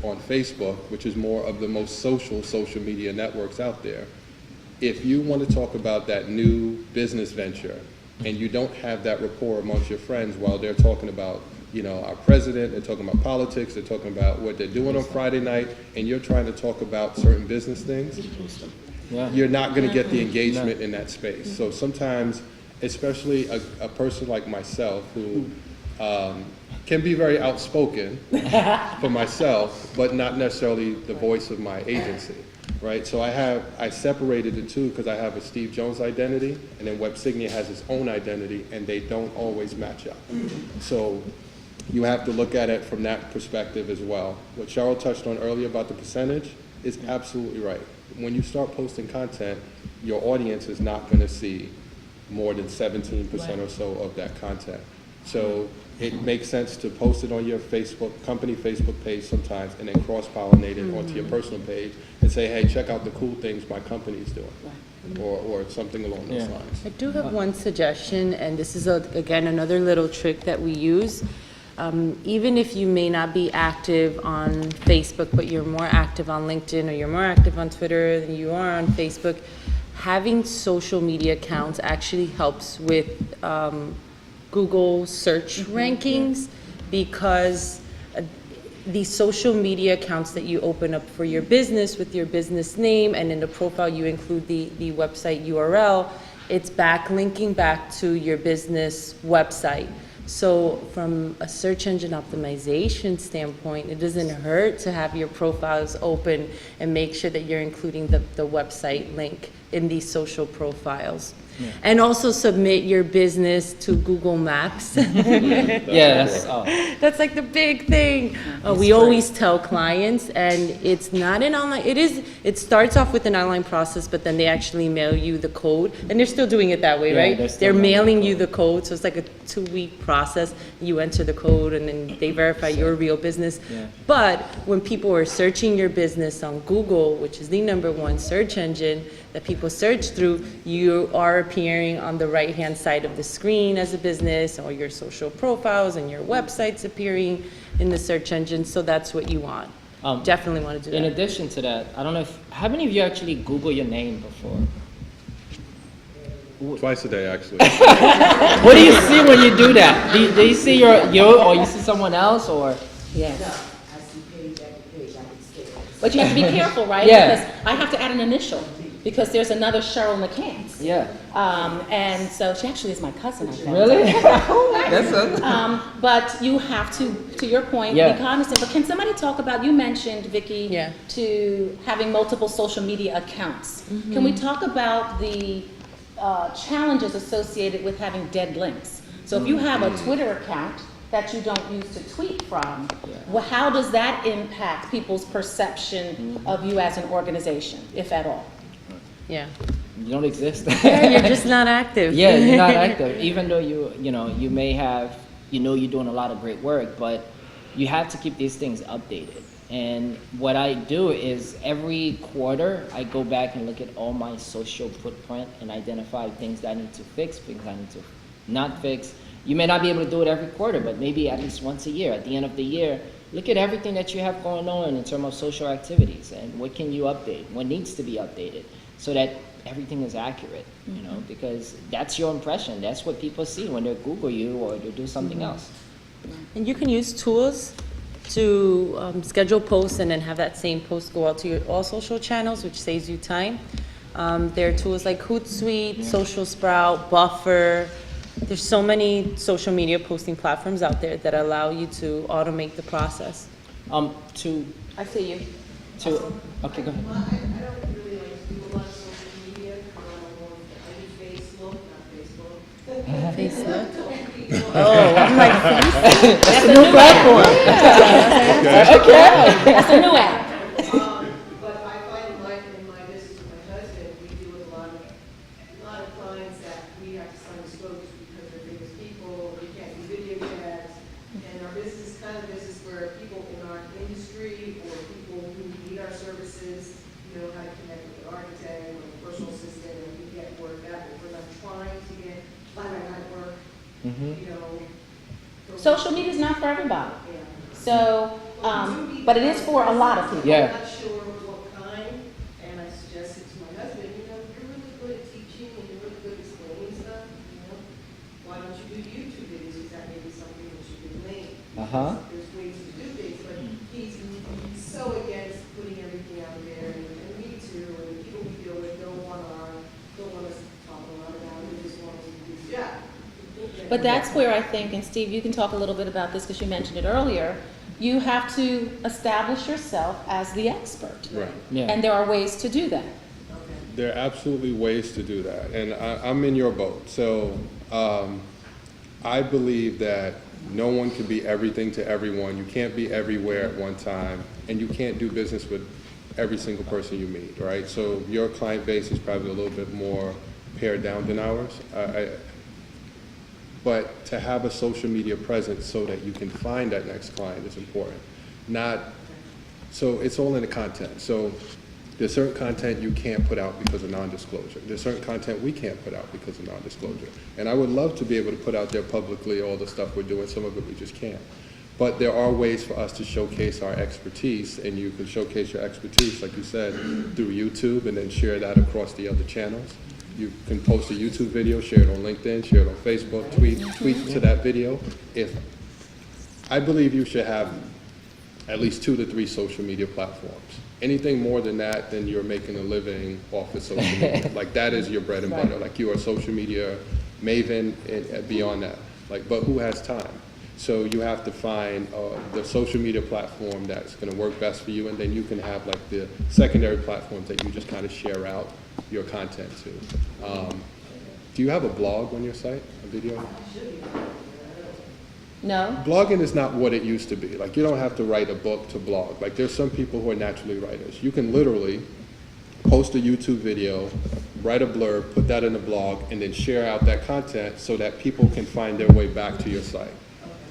[SPEAKER 3] on Facebook, which is more of the most social media networks out there, if you want to talk about that new business venture and you don't have that rapport amongst your friends while they're talking about, you know, our president, they're talking about politics, they're talking about what they're doing on Friday night, and you're trying to talk about certain business things, you're not going to get the engagement in that space. So sometimes, especially a person like myself who can be very outspoken for myself, but not necessarily the voice of my agency, right? So I separated the two because I have a Steve Jones identity, and then Websignia has its own identity, and they don't always match up. So you have to look at it from that perspective as well. What Cheryl touched on earlier about the percentage is absolutely right. When you start posting content, your audience is not going to see more than 17% or so of that content. So it makes sense to post it on your company Facebook page sometimes, and then cross-pollinate it onto your personal page and say, hey, check out the cool things my company's doing, or something along those lines.
[SPEAKER 4] I do have one suggestion, and this is, again, another little trick that we use. Even if you may not be active on Facebook, but you're more active on LinkedIn, or you're more active on Twitter than you are on Facebook, having social media accounts actually helps with Google search rankings, because the social media accounts that you open up for your business with your business name, and in the profile you include the website URL, it's backlinking back to your business website. So from a search engine optimization standpoint, it doesn't hurt to have your profiles open and make sure that you're including the website link in these social profiles. Yeah. And also submit your business to Google Maps. That's like the big thing. We always tell clients, and it's not an online, it starts off with an online process, but then they actually mail you the code, and they're still doing it that way, right? They're mailing you the code, so it's like a 2-week process. You enter the code, and then they verify your real business. Yeah. But when people are searching your business on Google, which is the #1 search engine that people search through, you are appearing on the right-hand side of the screen as a business, or your social profiles and your websites appearing in the search engine, so that's what you want. Definitely want to do that.
[SPEAKER 2] In addition to that, I don't know how many of you actually Google your name before?
[SPEAKER 3] Twice a day, actually.
[SPEAKER 2] What do you see when you do that? Do you see your or you see someone else, or?
[SPEAKER 1] Yes.
[SPEAKER 5] I see page after page, I can skip it.
[SPEAKER 1] But you have to be careful, right?
[SPEAKER 2] Yeah.
[SPEAKER 1] Because I have to add an initial, because there's another Cheryl McCants.
[SPEAKER 2] Yeah.
[SPEAKER 1] And so she actually is my cousin, I think.
[SPEAKER 2] Really? That's a...
[SPEAKER 1] But you have to your point,
[SPEAKER 2] Yeah.
[SPEAKER 1] be cognizant. But can somebody talk about, you mentioned, Vicki,
[SPEAKER 4] Yeah.
[SPEAKER 1] to having multiple social media accounts. Can we talk about the challenges associated with having dead links? So if you have a Twitter account that you don't use to tweet from, well, how does that impact people's perception of you as an organization, if at all?
[SPEAKER 4] Yeah.
[SPEAKER 2] You don't exist.
[SPEAKER 4] Yeah, you're just not active.
[SPEAKER 2] Yeah, you're not active. Even though you may have, you're doing a lot of great work, but you have to keep these things updated. And what I do is every quarter, I go back and look at all my social footprint and identify things that I need to fix, things I need to not fix. You may not be able to do it every quarter, but maybe at least once a year. At the end of the year, look at everything that you have going on in terms of social activities and what can you update, what needs to be updated, so that everything is accurate, because that's your impression. That's what people see when they Google you or they do something else.
[SPEAKER 4] And you can use tools to schedule posts and then have that same post go out to all social channels, which saves you time. There are tools like Hootsuite, Social Sprout, Buffer. There's so many social media posting platforms out there that allow you to automate the process.
[SPEAKER 1] I see you.
[SPEAKER 2] Okay, go ahead.
[SPEAKER 5] I don't really like do a lot of social media. I use Facebook, not Facebook.
[SPEAKER 4] Facebook? Oh, I'm like,
[SPEAKER 1] That's a new platform. That's a new app.
[SPEAKER 5] But I find in my business with my husband, we deal with a lot of clients that we have to sign disclosures because they're famous people, we can't do video chats. And our business is kind of business where people in our industry or people who need our services, know how to connect with an architect or a personal assistant, and we get work that way. We're not trying to get fly-by-night work,
[SPEAKER 1] Social media is not for everybody.
[SPEAKER 5] Yeah.
[SPEAKER 1] So, but it is for a lot of people.
[SPEAKER 2] Yeah.
[SPEAKER 5] I'm not sure what kind, and I suggested to my husband, you're really good at teaching and you're really good at explaining stuff, why don't you do YouTube videos? Is that maybe something that you can link? There's ways to do things, but he's so against putting everything out there, and me too, and people we deal with don't want us to talk a lot about it, they just want us to do the job.
[SPEAKER 1] But that's where I think, and Steve, you can talk a little bit about this because you mentioned it earlier, you have to establish yourself as the expert.
[SPEAKER 3] Right.
[SPEAKER 2] Yeah.
[SPEAKER 1] And there are ways to do that.
[SPEAKER 3] There are absolutely ways to do that, and I'm in your boat. So I believe that no one can be everything to everyone. You can't be everywhere at one time, and you can't do business with every single person you meet, right? So your client base is probably a little bit more pared down than ours. But to have a social media presence so that you can find that next client is important. So it's all in the content. So there's certain content you can't put out because of non-disclosure. There's certain content we can't put out because of non-disclosure. And I would love to be able to put out there publicly all the stuff we're doing. Some of it we just can't. But there are ways for us to showcase our expertise, and you can showcase your expertise, like you said, through YouTube and then share that across the other channels. You can post a YouTube video, share it on LinkedIn, share it on Facebook, tweet to that video. I believe you should have at least 2 to 3 social media platforms. Anything more than that, then you're making a living off of social media. Like that is your bread and butter. Like you are a social media maven and beyond that. But who has time? So you have to find the social media platform that's going to work best for you, and then you can have like the secondary platforms that you just kind of share out your content to. Do you have a blog on your site, a video?
[SPEAKER 1] No?
[SPEAKER 3] Blogging is not what it used to be. Like you don't have to write a book to blog. Like there's some people who are naturally writers. You can literally post a YouTube video, write a blurb, put that in a blog, and then share out that content so that people can find their way back to your site.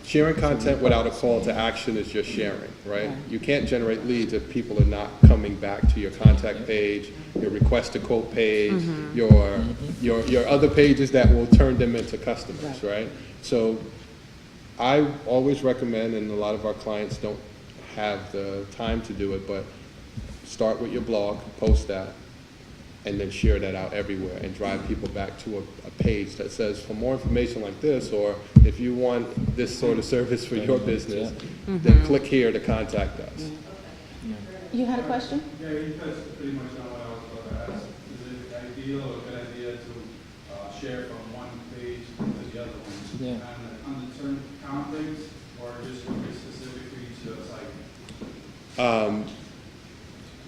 [SPEAKER 3] Sharing content without a call to action is just sharing, right? You can't generate leads if people are not coming back to your contact page, your request to quote page, your other pages that will turn them into customers, right? So I always recommend, and a lot of our clients don't have the time to do it, but start with your blog, post that, and then share that out everywhere and drive people back to a page that says, for more information like this, or if you want this sort of service for your business, then click here to contact us.
[SPEAKER 1] You had a question?
[SPEAKER 6] Yeah, you touched pretty much on what I was about to ask. Is it ideal or a good idea to share from one page to the other one?
[SPEAKER 2] Yeah.
[SPEAKER 6] And on the term conflicts, or just focus specifically to a site?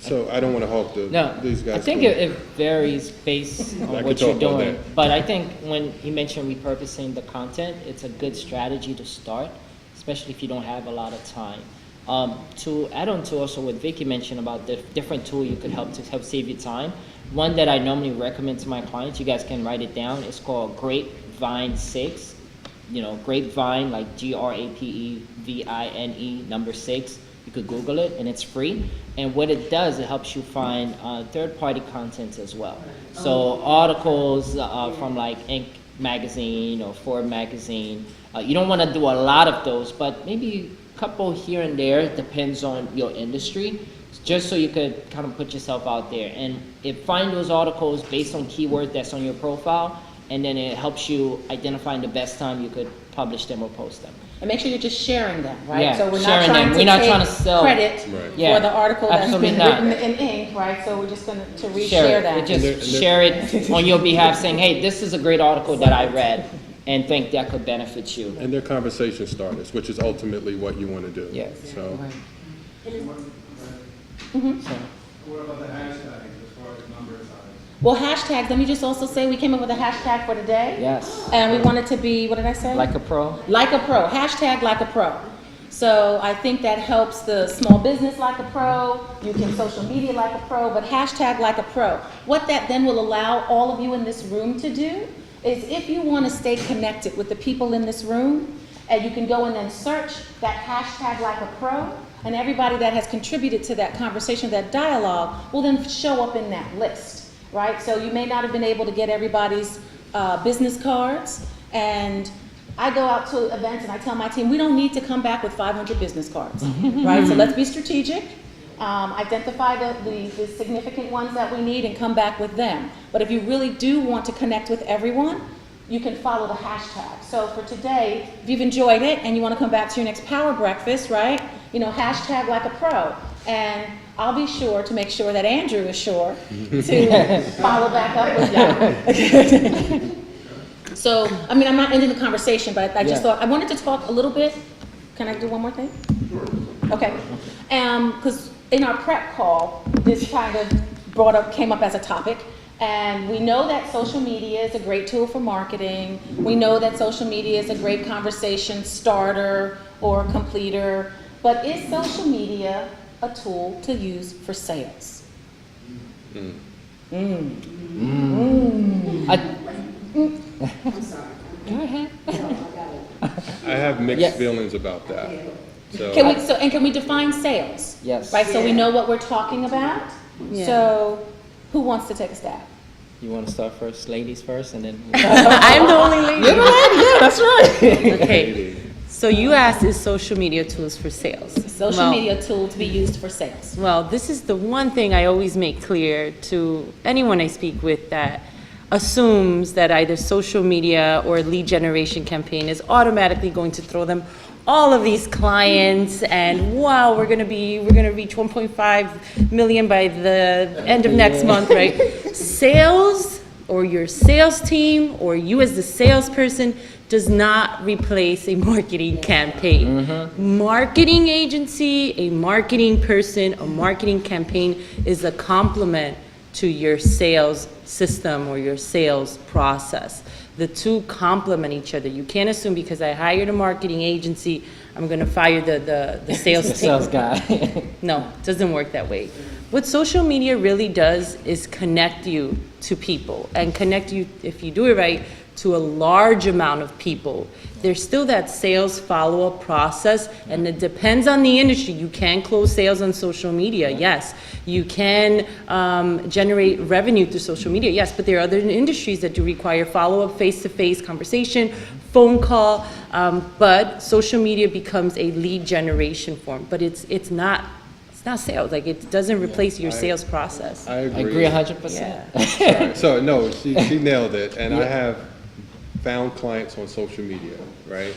[SPEAKER 3] So I don't want to hog these guys.
[SPEAKER 2] I think it varies based
[SPEAKER 3] I
[SPEAKER 2] on
[SPEAKER 3] could
[SPEAKER 2] what you're
[SPEAKER 3] talk all
[SPEAKER 2] doing.
[SPEAKER 3] day.
[SPEAKER 2] But I think when you mentioned repurposing the content, it's a good strategy to start, especially if you don't have a lot of time. To add on to also what Vicky mentioned about the different tool you could help save you time. One that I normally recommend to my clients, you guys can write it down. It's called Grapevine 6. You know, Grapevine, like GRAPEVINE number 6. You could Google it, and it's free. And what it does, it helps you find third-party content as well. So articles from like Inc. magazine or Forbes magazine. You don't want to do a lot of those, but maybe a couple here and there. Depends on your industry, just so you could kind of put yourself out there. And find those articles based on keywords that's on your profile, and then it helps you identify the best time you could publish them or post them.
[SPEAKER 1] And make sure you're just sharing them, right?
[SPEAKER 2] Yeah,
[SPEAKER 1] So we're not
[SPEAKER 2] sharing
[SPEAKER 1] trying
[SPEAKER 2] them.
[SPEAKER 1] to
[SPEAKER 2] We're not
[SPEAKER 1] take
[SPEAKER 2] trying to sell.
[SPEAKER 1] credit
[SPEAKER 3] Right.
[SPEAKER 2] Yeah,
[SPEAKER 1] for the article that's
[SPEAKER 2] absolutely
[SPEAKER 1] been
[SPEAKER 2] not.
[SPEAKER 1] written in ink, right? So we're just going to
[SPEAKER 2] Share
[SPEAKER 1] reshare
[SPEAKER 2] it.
[SPEAKER 1] that.
[SPEAKER 2] Just share it on your behalf, saying, "Hey, this is a great article that I read, and think that could benefit you."
[SPEAKER 3] And they're conversation starters, which is ultimately what you want to do.
[SPEAKER 2] Yeah.
[SPEAKER 3] So,
[SPEAKER 6] What about the hashtags as far as number size?
[SPEAKER 1] Well, hashtags, let me just also say we came up with a hashtag for today.
[SPEAKER 2] Yes,
[SPEAKER 1] And we want it to be, what did I say?
[SPEAKER 2] like a pro.
[SPEAKER 1] Like a pro, hashtag like a pro. So I think that helps the small business like a pro, you can social media like a pro, but hashtag like a pro. What that then will allow all of you in this room to do is if you want to stay connected with the people in this room, and you can go and then search that hashtag like a pro, and everybody that has contributed to that conversation, that dialogue, will then show up in that list, right? So you may not have been able to get everybody's business cards, and I go out to events and I tell my team, we don't need to come back with 500 business cards, right? So let's be strategic, identify the significant ones that we need and come back with them. But if you really do want to connect with everyone, you can follow the hashtag. So for today, if you've enjoyed it and you want to come back to your next power breakfast, right? You know, hashtag like a pro. And I'll be sure to make sure that Andrew is sure to follow back up with y'all. So, I mean, I'm not ending the conversation, but I just thought, I wanted to talk a little bit. Can I do one more thing? Okay. Because in our prep call, this kind of came up as a topic. And we know that social media is a great tool for marketing. We know that social media is a great conversation starter or completer. But is social media a tool to use for sales?
[SPEAKER 2] Go ahead.
[SPEAKER 3] I have mixed
[SPEAKER 2] Yes.
[SPEAKER 3] feelings about that. So,
[SPEAKER 1] Can we define sales?
[SPEAKER 2] Yes.
[SPEAKER 1] Right, so we know what we're talking about.
[SPEAKER 4] Yeah.
[SPEAKER 1] So who wants to take a stab?
[SPEAKER 2] You want to start first, ladies first, and then.
[SPEAKER 4] I'm the only lady.
[SPEAKER 2] Yeah, that's right.
[SPEAKER 4] Okay. So you asked, is social media tools for sales?
[SPEAKER 1] Social
[SPEAKER 4] Well,
[SPEAKER 1] media tool to be used for sales.
[SPEAKER 4] Well, this is the one thing I always make clear to anyone I speak with that assumes that either social media or lead generation campaign is automatically going to throw them all of these clients and wow, we're gonna reach 1.5 million by the end of next month, right? Sales or your sales team or you as the salesperson does not replace a marketing campaign. Marketing agency, a marketing person, a marketing campaign is a complement to your sales system or your sales process. The two complement each other. You can't assume because I hired a marketing agency, I'm gonna fire the sales team.
[SPEAKER 2] Sales guy.
[SPEAKER 4] No, it doesn't work that way. What social media really does is connect you to people and connect you, if you do it right, to a large amount of people. There's still that sales follow-up process, and it depends on the industry. You can close sales on social media, yes. You can generate revenue through social media, yes, but there are other industries that do require follow-up, face-to-face conversation, phone call, but social media becomes a lead generation form, but it's not sales, like it doesn't replace your sales process.
[SPEAKER 3] I
[SPEAKER 2] I
[SPEAKER 3] agree.
[SPEAKER 2] agree 100%.
[SPEAKER 3] Right. So, no, she nailed it. And I have found clients on social media, right?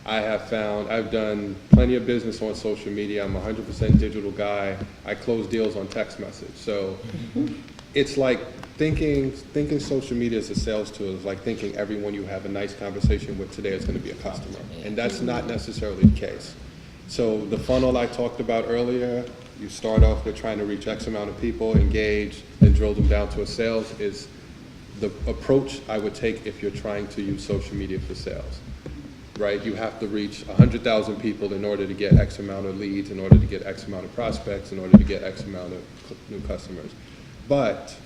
[SPEAKER 3] I have found, I've done plenty of business on social media. I'm a 100% digital guy. I close deals on text message. So it's like thinking social media as a sales tool is like thinking everyone you have a nice conversation with today is going to be a customer. And that's not necessarily the case. So the funnel I talked about earlier, you start off with trying to reach X amount of people, engage, and drill them down to a sales is the approach I would take if you're trying to use social media for sales. Right? You have to reach 100,000 people in order to get X amount of leads, in order to get X amount of prospects, in order to get X amount of new customers. But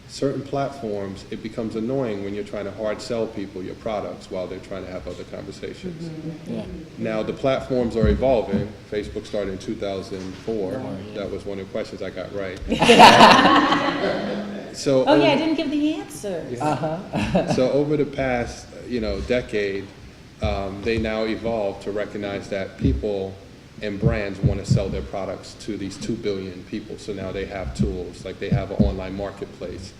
[SPEAKER 3] certain platforms, it becomes annoying when you're trying to hard sell people your products while they're trying to have other conversations.
[SPEAKER 2] Yeah.
[SPEAKER 3] Now, the platforms are evolving. Facebook started in 2004. That was one of the questions I got right. So
[SPEAKER 1] Oh, yeah, I didn't give the answer.
[SPEAKER 3] So over the past, decade, they now evolved to recognize that people and brands want to sell their products to these 2 billion people. So now they have tools, like they have an online marketplace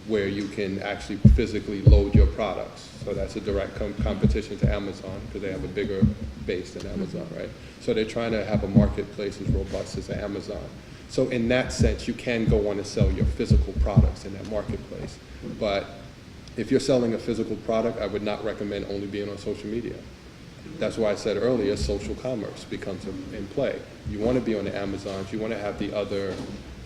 [SPEAKER 3] where you can actually physically load your products. So that's a direct competition to Amazon because they have a bigger base than Amazon, right? So they're trying to have a marketplace as robust as Amazon. So in that sense, you can go on and sell your physical products in that marketplace. But if you're selling a physical product, I would not recommend only being on social media. That's why I said earlier, social commerce becomes in play. You want to be on the Amazons, you want to have the other,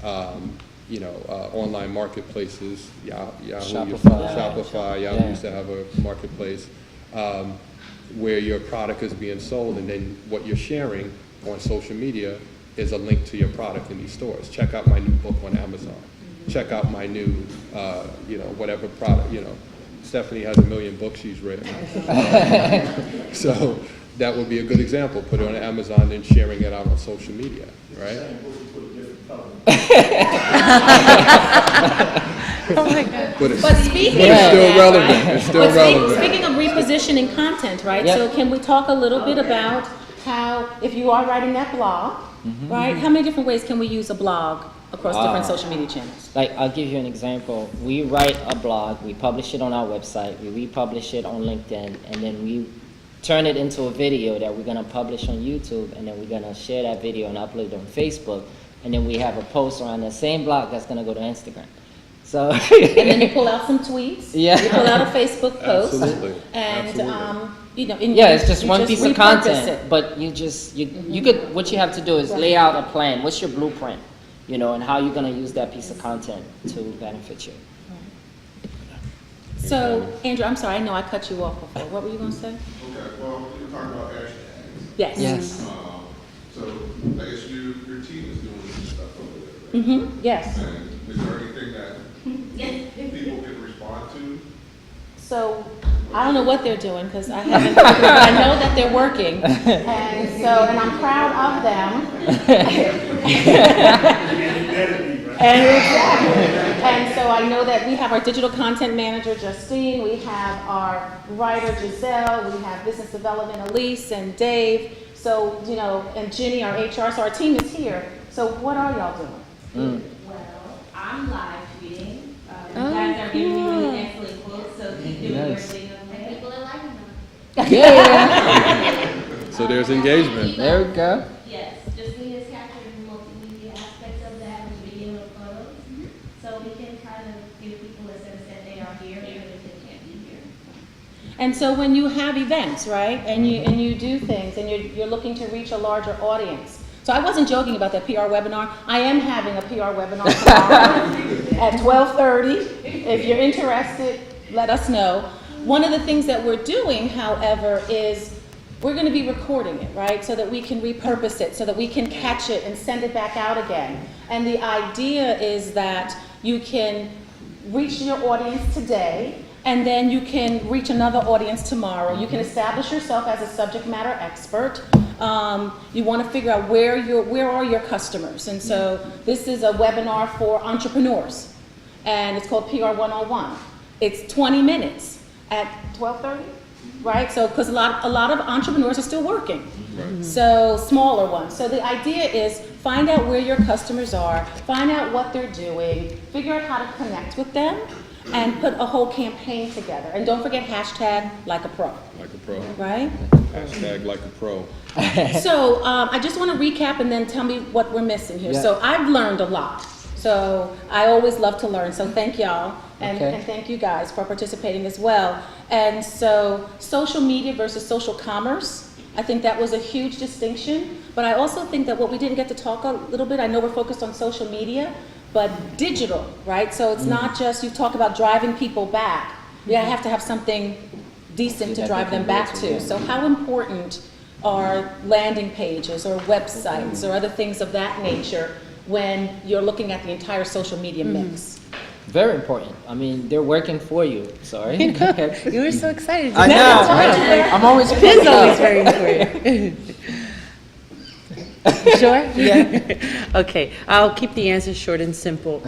[SPEAKER 3] online marketplaces, Yahoo, Shopify, Yahoo used to have a marketplace where your product is being sold, and then what you're sharing on social media is a link to your product in these stores. Check out my new book on Amazon. Check out my new, whatever product, Stephanie has 1 million books she's written. So that would be a good example. Put it on Amazon and sharing it out on social media, right?
[SPEAKER 4] Oh my God.
[SPEAKER 3] But it's
[SPEAKER 1] Speaking
[SPEAKER 3] still
[SPEAKER 1] of that,
[SPEAKER 3] relevant.
[SPEAKER 1] right?
[SPEAKER 3] It's still
[SPEAKER 1] But
[SPEAKER 3] relevant.
[SPEAKER 1] speaking of repositioning content, right?
[SPEAKER 2] Yep.
[SPEAKER 1] So can we talk a little bit about how, if you are writing that blog, right? How many different ways can we use a blog across different social media channels?
[SPEAKER 2] Like, I'll give you an example. We write a blog, we publish it on our website, we republish it on LinkedIn, and then we turn it into a video that we're gonna publish on YouTube, and then we're gonna share that video and upload it on Facebook, and then we have a post around the same blog that's gonna go to Instagram. So.
[SPEAKER 1] And then you pull out some tweets.
[SPEAKER 2] Yeah.
[SPEAKER 1] You pull out a Facebook post.
[SPEAKER 3] Absolutely.
[SPEAKER 1] And,
[SPEAKER 3] Absolutely.
[SPEAKER 1] and
[SPEAKER 2] Yeah, it's just
[SPEAKER 1] you
[SPEAKER 2] one piece of
[SPEAKER 1] repurpose
[SPEAKER 2] content,
[SPEAKER 1] it.
[SPEAKER 2] but you could, what you have to do is lay out a plan. What's your blueprint? And how you're gonna use that piece of content to benefit you.
[SPEAKER 1] So, Andrew, I'm sorry, I know I cut you off before. What were you gonna say?
[SPEAKER 7] Okay, well, you're talking about hashtags.
[SPEAKER 1] Yes.
[SPEAKER 2] Yes.
[SPEAKER 7] So I guess your team is doing this stuff over there, right?
[SPEAKER 1] Mm-hmm, yes.
[SPEAKER 7] And is there anything that people can respond to?
[SPEAKER 1] So, I don't know what they're doing, because I haven't, but I know that they're working. And I'm proud of them. And so I know that we have our digital content manager, Justine, we have our writer, Giselle, we have business development, Elise and Dave, so, and Ginny, our HR, so our team is here. So what are y'all doing?
[SPEAKER 8] Well, I'm live tweeting. You guys are giving me really excellent quotes, so keep doing your thing. Okay? People are liking them.
[SPEAKER 3] So there's engagement.
[SPEAKER 2] There we go.
[SPEAKER 8] Yes, Justine is capturing the multimedia aspects of that with video and photos. So we can kind of give people a sense that they are here, even if they can't be here.
[SPEAKER 1] And so when you have events, right, and you do things, and you're looking to reach a larger audience. So I wasn't joking about that PR webinar. I am having a PR webinar tomorrow at 12:30. If you're interested, let us know. One of the things that we're doing, however, is we're going to be recording it, right, so that we can repurpose it, so that we can catch it and send it back out again. And the idea is that you can reach your audience today, and then you can reach another audience tomorrow. You can establish yourself as a subject matter expert. You want to figure out where are your customers. And so this is a webinar for entrepreneurs, and it's called PR 101. It's 20 minutes at 12:30, right? So because a lot of entrepreneurs are still working, so smaller ones. So the idea is find out where your customers are, find out what they're doing, figure out how to connect with them, and put a whole campaign together. And don't forget hashtag like a pro,
[SPEAKER 3] Like a pro.
[SPEAKER 1] right?
[SPEAKER 3] Hashtag like a pro.
[SPEAKER 1] So I just want to recap and then tell me what we're missing here.
[SPEAKER 2] Yeah.
[SPEAKER 1] So I've learned a lot. So I always love to learn. So thank y'all and,
[SPEAKER 2] Okay.
[SPEAKER 1] and thank you guys for participating as well. And so social media versus social commerce, I think that was a huge distinction. But I also think that what we didn't get to talk a little bit, I know we're focused on social media, but digital, right? So it's not just, you talk about driving people back. You have to have something decent to
[SPEAKER 2] That
[SPEAKER 1] drive
[SPEAKER 2] they
[SPEAKER 1] them
[SPEAKER 2] can
[SPEAKER 1] back
[SPEAKER 2] go
[SPEAKER 1] to.
[SPEAKER 2] to, yeah.
[SPEAKER 1] So how important are landing pages or websites or other things of that nature when you're looking at the entire social media mix?
[SPEAKER 2] Very important. I mean, they're working for you. Sorry.
[SPEAKER 4] You were so excited.
[SPEAKER 2] I know. Right? I'm always
[SPEAKER 4] It's
[SPEAKER 2] pumped
[SPEAKER 4] always
[SPEAKER 2] up.
[SPEAKER 4] very important. You sure? Yeah. Okay, I'll keep the answer short and simple.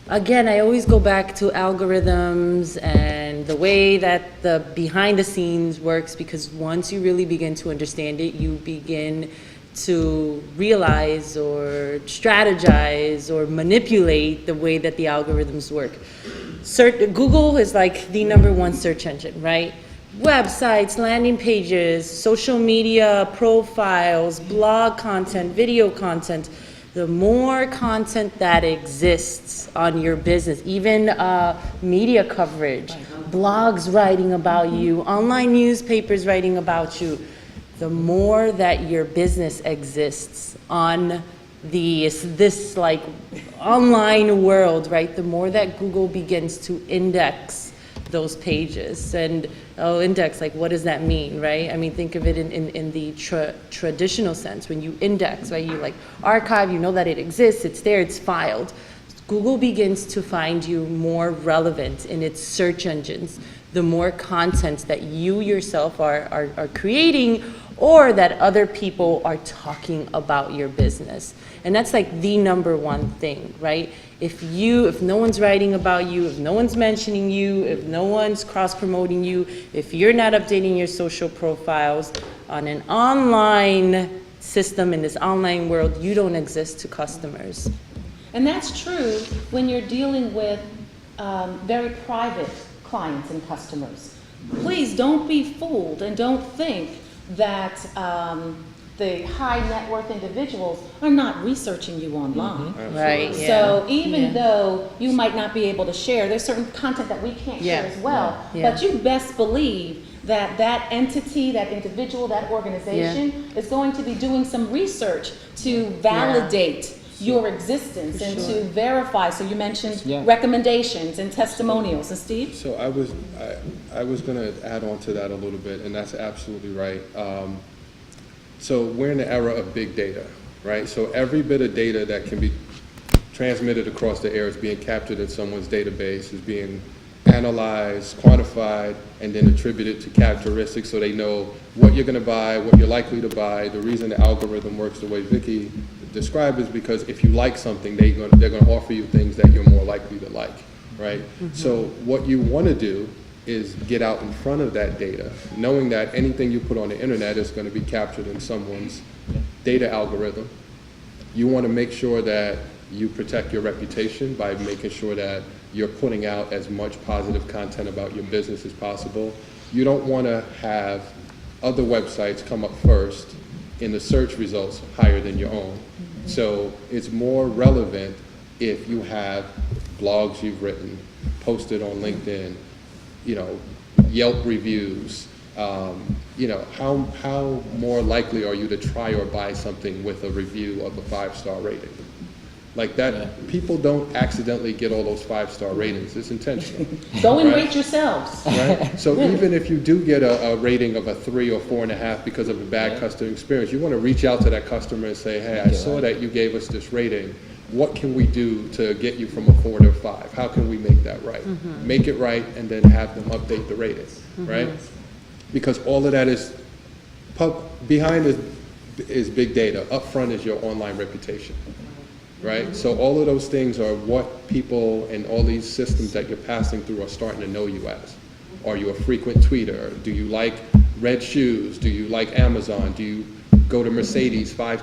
[SPEAKER 4] Again, I always go back to algorithms and the way that the behind the scenes works, because once you really begin to understand it, you begin to realize or strategize or manipulate the way that the algorithms work. Google is like the #1 search engine, right? Websites, landing pages, social media profiles, blog content, video content. The more content that exists on your business, even media coverage, blogs writing about you, online newspapers writing about you, the more that your business exists on this like online world, right? The more that Google begins to index those pages. And index, like what does that mean, right? I mean, think of it in the traditional sense. When you index, right, you like archive, you know that it exists, it's there, it's filed. Google begins to find you more relevant in its search engines, the more content that you yourself are creating or that other people are talking about your business. And that's like the #1 thing, right? If no one's writing about you, if no one's mentioning you, if no one's cross-promoting you, if you're not updating your social profiles on an online system, in this online world, you don't exist to customers.
[SPEAKER 1] And that's true when you're dealing with very private clients and customers. Please don't be fooled and don't think that the high net worth individuals are not researching you online.
[SPEAKER 4] Right, yeah.
[SPEAKER 1] So even
[SPEAKER 4] Yeah.
[SPEAKER 1] though you might not be able to share, there's certain content that we can't share
[SPEAKER 4] Yeah.
[SPEAKER 1] as well.
[SPEAKER 4] Yeah.
[SPEAKER 1] But you best believe that that entity, that individual, that organization is going to be doing some research to validate your existence and to verify. So you mentioned
[SPEAKER 2] Yeah.
[SPEAKER 1] recommendations and testimonials. And Steve?
[SPEAKER 3] So I was going to add on to that a little bit, and that's absolutely right. So we're in the era of big data, right? So every bit of data that can be transmitted across the air is being captured in someone's database, is being analyzed, quantified, and then attributed to characteristics so they know what you're going to buy, what you're likely to buy. The reason the algorithm works the way Vicky described is because if you like something, they're going to offer you things that you're more likely to like, right? So what you want to do is get out in front of that data, knowing that anything you put on the internet is going to be captured in someone's data algorithm. You want to make sure that you protect your reputation by making sure that you're putting out as much positive content about your business as possible. You don't want to have other websites come up first in the search results higher than your own. So it's more relevant if you have blogs you've written, posted on LinkedIn, Yelp reviews, how more likely are you to try or buy something with a review of a 5-star rating? Like that, people don't accidentally get all those 5-star ratings. It's intentional.
[SPEAKER 1] Go and
[SPEAKER 3] Right.
[SPEAKER 1] rate yourselves.
[SPEAKER 3] Right? So even if you do get a rating of a 3 or 4.5 because of a bad customer experience, you want to reach out to that customer and say, hey, I saw that you gave us this rating. What can we do to get you from a 4 to a 5? How can we make that right? Make it right and then have them update the rating, right? Because all of that is, behind is big data. Up front is your online reputation. Right? So all of those things are what people and all these systems that you're passing through are starting to know you as. Are you a frequent tweeter? Do you like red shoes? Do you like Amazon? Do you go to Mercedes 5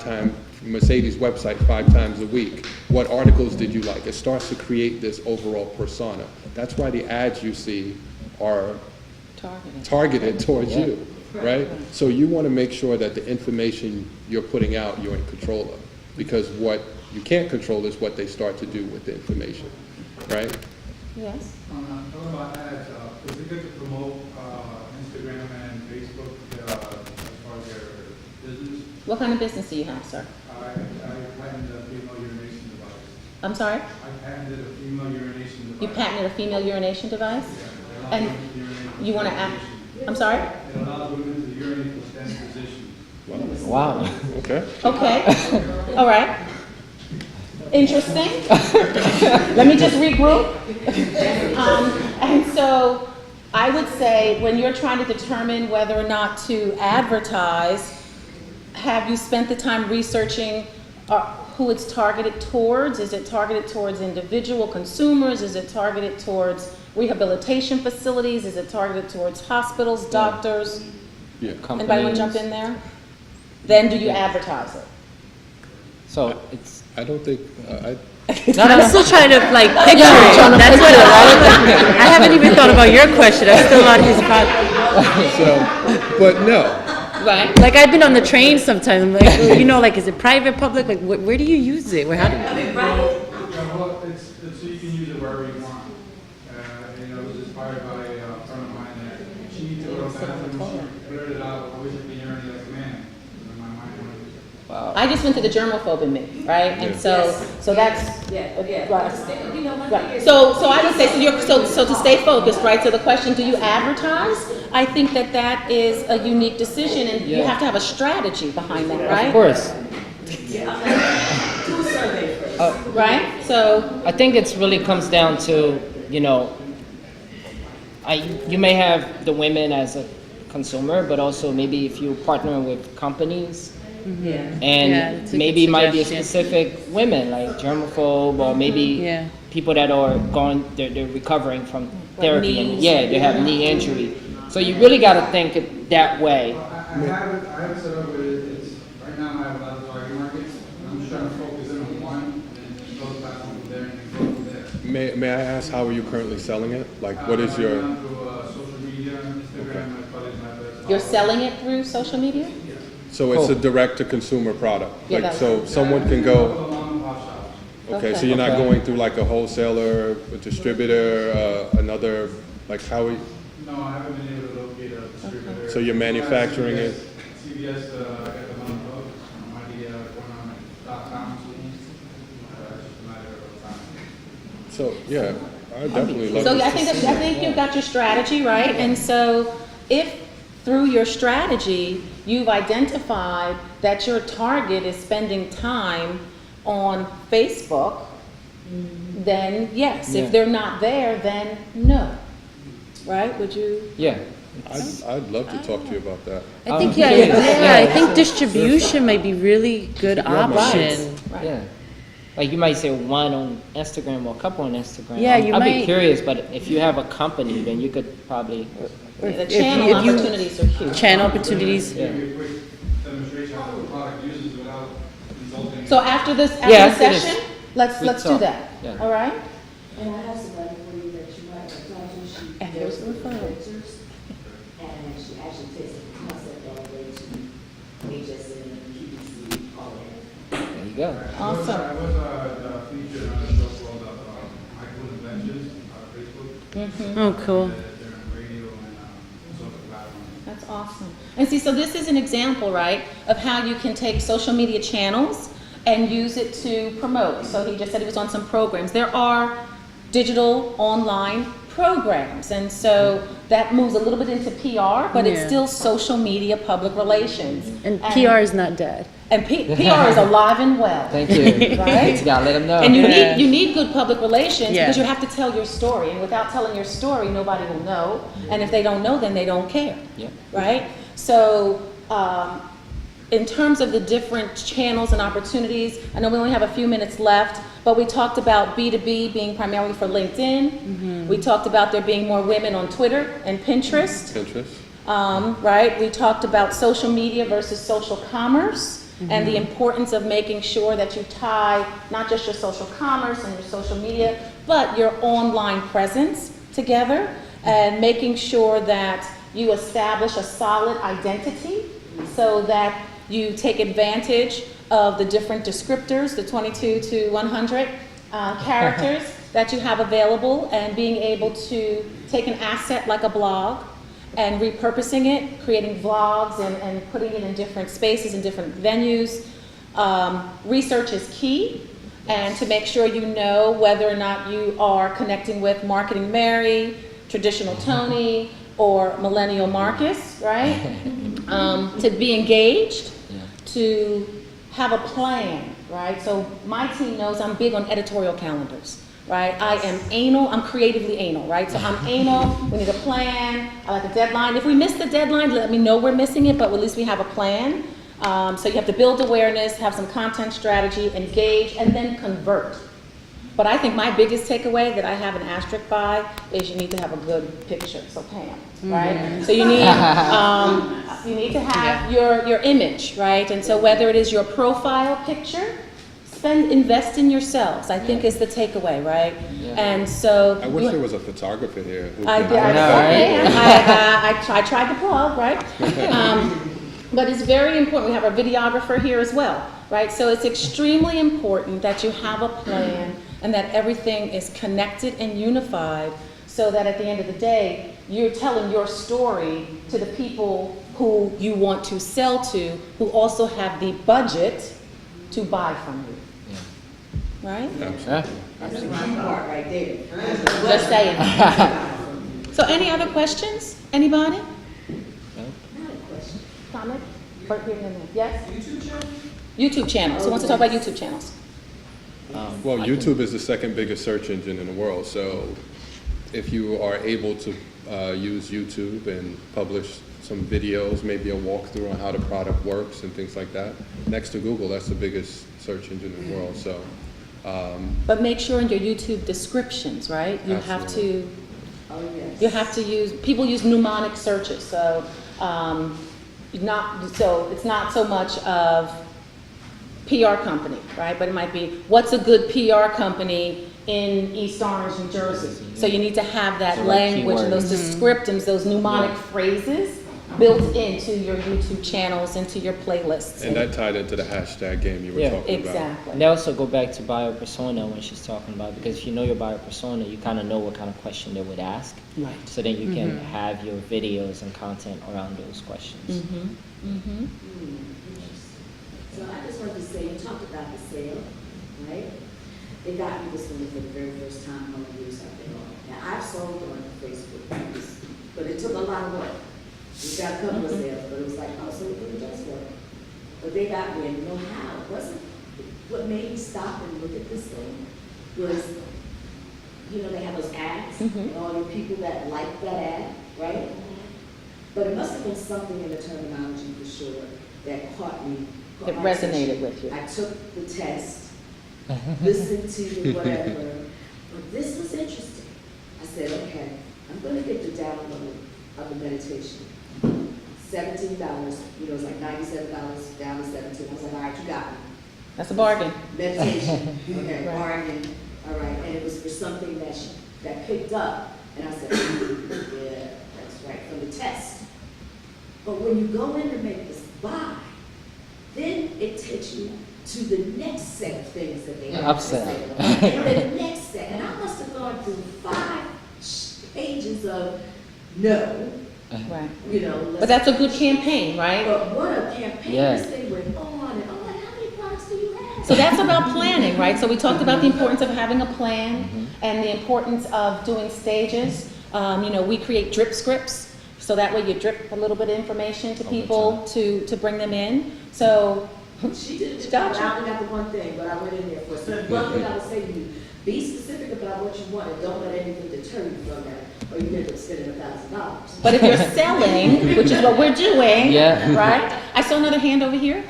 [SPEAKER 3] Mercedes website 5 times a week. What articles did you like? It starts to create this overall persona. That's why the ads you see are targeted towards you, right? So you want to make sure that the information you're putting out, you're in control of. Because what you can't control is what they start to do with the information, right?
[SPEAKER 1] Yes.
[SPEAKER 6] Talking about ads, is it good to promote Instagram and Facebook as far as their business?
[SPEAKER 1] What kind of business do you have, sir?
[SPEAKER 6] I patented a female urination device.
[SPEAKER 1] I'm sorry?
[SPEAKER 6] I patented a female urination device.
[SPEAKER 1] You patented a female urination device?
[SPEAKER 6] Yeah,
[SPEAKER 1] And you want to act, I'm sorry?
[SPEAKER 6] it allows women to urinate from standing position.
[SPEAKER 2] Wow.
[SPEAKER 3] Okay.
[SPEAKER 1] Okay, all right. Interesting. Let me just regroup. And so I would say when you're trying to determine whether or not to advertise, have you spent the time researching who it's targeted towards? Is it targeted towards individual consumers? Is it targeted towards rehabilitation facilities? Is it targeted towards hospitals, doctors?
[SPEAKER 3] Yeah.
[SPEAKER 1] Anybody want to jump in there? Then do you advertise it?
[SPEAKER 2] So it's
[SPEAKER 3] I don't think,
[SPEAKER 4] I'm still trying to like picture it. That's what I haven't even thought about your question. I'm still on his podcast.
[SPEAKER 3] so, but no.
[SPEAKER 1] Right.
[SPEAKER 4] Like I've been on the train sometimes. I'm like, you know, like is it private, public? Like where do you use it? How do you?
[SPEAKER 6] Yeah, well, it's so you can use it wherever you want. You know, it was inspired by a friend of mine that she needs to go to the bathroom. She blurted it out, I wish I could urinate like a man. And my mind went,
[SPEAKER 2] wow.
[SPEAKER 1] I just went to the germaphobe in me, right? And so that's right.
[SPEAKER 5] You know, one
[SPEAKER 1] Right.
[SPEAKER 5] thing is.
[SPEAKER 1] So I would say so to stay focused, right? So the question, do you advertise? I think that is a unique decision, and you
[SPEAKER 2] Yeah.
[SPEAKER 1] have to have a strategy behind that, right?
[SPEAKER 2] Of course.
[SPEAKER 1] Right. So
[SPEAKER 2] I think it's really comes down to, you know, you may have the women as a consumer, but also maybe if you partner with companies,
[SPEAKER 4] Yeah,
[SPEAKER 2] and
[SPEAKER 4] that's a
[SPEAKER 2] maybe it
[SPEAKER 4] good
[SPEAKER 2] might be a
[SPEAKER 4] suggestion.
[SPEAKER 2] specific women like germaphobe, or maybe
[SPEAKER 4] Yeah.
[SPEAKER 2] people that are they're recovering from therapy, and
[SPEAKER 1] knees.
[SPEAKER 2] they have knee injury. So you really got to think it that way.
[SPEAKER 6] I have it set up where it's, right now I have a lot of target markets, and I'm just trying to focus in on one, and then go to platform from there, and then go from there.
[SPEAKER 3] May I ask, how are you currently selling it? Like, what is
[SPEAKER 6] Right
[SPEAKER 3] your,
[SPEAKER 6] now through social media, Instagram, my buddies, my best.
[SPEAKER 1] you're selling it through social media?
[SPEAKER 3] so it's a
[SPEAKER 2] Cool.
[SPEAKER 3] direct-to-consumer product?
[SPEAKER 1] Yeah,
[SPEAKER 3] Like,
[SPEAKER 1] that's-
[SPEAKER 3] so someone can go,
[SPEAKER 6] Mom and pop shops.
[SPEAKER 3] okay, so
[SPEAKER 1] Okay.
[SPEAKER 3] you're not
[SPEAKER 2] Okay.
[SPEAKER 3] going through like a wholesaler, a distributor, another, like how,
[SPEAKER 6] No, I haven't been able to locate a distributor.
[SPEAKER 3] So you're manufacturing it?
[SPEAKER 6] CVS, I got the money book, I might be going on .com soon. It's just a matter of time.
[SPEAKER 3] so, yeah, I definitely love
[SPEAKER 1] So
[SPEAKER 3] to
[SPEAKER 1] I think you've got your strategy, right? And so if through your strategy, you've identified that your target is spending time on Facebook, then yes.
[SPEAKER 2] Yeah.
[SPEAKER 1] If they're not there, then no. Right? Would you?
[SPEAKER 2] Yeah.
[SPEAKER 3] I'd love to talk to you about that.
[SPEAKER 4] I think
[SPEAKER 2] yeah,
[SPEAKER 4] I think distribution might be really good option.
[SPEAKER 1] Right.
[SPEAKER 2] Yeah. Like you might say one on Instagram or a couple on Instagram.
[SPEAKER 4] Yeah, you
[SPEAKER 2] I'd
[SPEAKER 4] might-
[SPEAKER 2] be curious, but if you have a company, then you could probably.
[SPEAKER 1] The
[SPEAKER 4] If
[SPEAKER 1] channel
[SPEAKER 4] you-
[SPEAKER 1] opportunities are huge.
[SPEAKER 4] Channel opportunities.
[SPEAKER 2] Yeah.
[SPEAKER 6] Give you a quick demonstration of how the product uses without consulting.
[SPEAKER 1] So after this
[SPEAKER 2] Yeah, after this,
[SPEAKER 1] session,
[SPEAKER 2] we
[SPEAKER 1] let's do
[SPEAKER 2] talk.
[SPEAKER 1] that.
[SPEAKER 2] Yeah.
[SPEAKER 1] All right?
[SPEAKER 9] And I have somebody for you that you might have talked to. She
[SPEAKER 1] And here's
[SPEAKER 9] does
[SPEAKER 1] the referral.
[SPEAKER 9] pictures, and she actually takes the concept all the way to HSN, PBC, all that.
[SPEAKER 2] There you go.
[SPEAKER 1] Awesome.
[SPEAKER 6] I was featured on a show called Michael Adventures on Facebook.
[SPEAKER 4] Oh, cool.
[SPEAKER 6] They're on radio and social platforms.
[SPEAKER 1] That's awesome. And see, so this is an example, right, of how you can take social media channels and use it to promote. So he just said he was on some programs. There are digital online programs, and so that moves a little bit into PR, but it's
[SPEAKER 4] Yeah.
[SPEAKER 1] still social media public relations.
[SPEAKER 4] And PR is not dead.
[SPEAKER 1] And PR is alive and well.
[SPEAKER 2] Thank you.
[SPEAKER 1] Right?
[SPEAKER 2] You gotta let them know.
[SPEAKER 1] And
[SPEAKER 4] Yeah.
[SPEAKER 1] you need good public relations
[SPEAKER 4] Yeah.
[SPEAKER 1] because you have to tell your story. And without telling your story, nobody will know. And if they don't know, then they don't care.
[SPEAKER 2] Yeah.
[SPEAKER 1] Right? So, in terms of the different channels and opportunities, I know we only have a few minutes left, but we talked about B2B being primarily for LinkedIn. We talked about there being more women on Twitter and Pinterest.
[SPEAKER 3] Pinterest?
[SPEAKER 1] Right? We talked about social media versus social commerce. and the importance of making sure that you tie not just your social commerce and your social media, but your online presence together, and making sure that you establish a solid identity so that you take advantage of the different descriptors, the 22 to 100 characters that you have available, and being able to take an asset like a blog and repurposing it, creating vlogs and putting it in different spaces and different venues. Research is key, and to make sure you know whether or not you are connecting with Marketing Mary, Traditional Tony, or Millennial Marcus, right? To be engaged, to have a plan, right? So my team knows I'm big on editorial calendars, right? I am anal, I'm creatively anal, right? So I'm anal, we need a plan, I like a deadline. If we miss the deadline, let me know we're missing it, but at least we have a plan. So you have to build awareness, have some content strategy, engage, and then convert. But I think my biggest takeaway that I have an asterisk by is you need to have a good picture, so Pam, right? So you need to have your image, right? And so whether it is your profile picture, invest in yourselves, I think is the takeaway, right? And so
[SPEAKER 3] I wish there was a photographer here. Who
[SPEAKER 1] I tried to plug, right? But it's very important. We have our videographer here as well, right? So it's extremely important that you have a plan and that everything is connected and unified, so that at the end of the day, you're telling your story to the people who you want to sell to, who also have the budget to buy from you. Right?
[SPEAKER 3] Absolutely.
[SPEAKER 9] That's my part right there.
[SPEAKER 1] Just saying. So any other questions? Anybody?
[SPEAKER 9] Not a question.
[SPEAKER 1] Comment? Yes? YouTube channel? YouTube channels. Who wants to talk about YouTube channels?
[SPEAKER 3] Well, YouTube is the second biggest search engine in the world, so if you are able to use YouTube and publish some videos, maybe a walkthrough on how the product works and things like that, next to Google, that's the biggest search engine in the world. So,
[SPEAKER 1] but make sure in your YouTube descriptions, right? You have to.
[SPEAKER 9] Oh, yes.
[SPEAKER 1] You have to use. People use mnemonic searches, so it's not so much of PR company, right? But it might be, what's a good PR company in East Orange, New Jersey? So you need to have that
[SPEAKER 2] So like
[SPEAKER 1] language and those descriptors, those mnemonic phrases built into your YouTube channels, into your playlists.
[SPEAKER 3] and that tied into the hashtag game you were talking about.
[SPEAKER 1] Exactly.
[SPEAKER 2] And they also go back to buyer persona when she's talking about, because if you know your buyer persona, you kind of know what kind of question they would ask.
[SPEAKER 1] Right.
[SPEAKER 2] So then you can have your videos and content around those questions.
[SPEAKER 9] So I just wanted to say, you talked about the sale, right? They got me this one for the very first time how many years I've been on. Now, I've sold on Facebook, but it took a lot of work. We got a couple of sales, but it was like, oh, so it really does work. But they got me, and you know how? It wasn't, what made me stop and look at this thing was, you know, they have those ads, and all the people that like that ad, right? But it must have been something in the terminology for sure that caught me.
[SPEAKER 1] It resonated with you.
[SPEAKER 9] I took the test, listened to the whatever, but this was interesting. I said, okay, I'm going to get the download of the meditation. $17, you know, it's like $97 down to $17. I was like, all right, you got me.
[SPEAKER 1] That's a bargain.
[SPEAKER 9] Meditation, okay, bargain, all right, and it was for something that picked up, and I said, yeah, that's right, from the test. But when you go in to make this buy, then it takes you to the next set of things that they have to say. And the next set, and I must have gone through 5 pages of no,
[SPEAKER 1] Right.
[SPEAKER 9] you know.
[SPEAKER 1] But that's a good campaign, right?
[SPEAKER 9] But what a campaign,
[SPEAKER 2] Yeah.
[SPEAKER 9] this thing went on, and I'm like, how many products do you have?
[SPEAKER 1] So that's about planning, right? So we talked about the importance of having a plan and the importance of doing stages. You know, we create drip scripts, so that way you drip a little bit of information to people to bring them in. So
[SPEAKER 9] She did it. I only got the one thing, but I went in there for it. One thing I would say to you, be specific about what you want and don't let anything deter you from that, or you end up spending $1,000.
[SPEAKER 1] but if you're selling, which is what we're doing,
[SPEAKER 2] Yeah.
[SPEAKER 1] right? I saw another hand over here.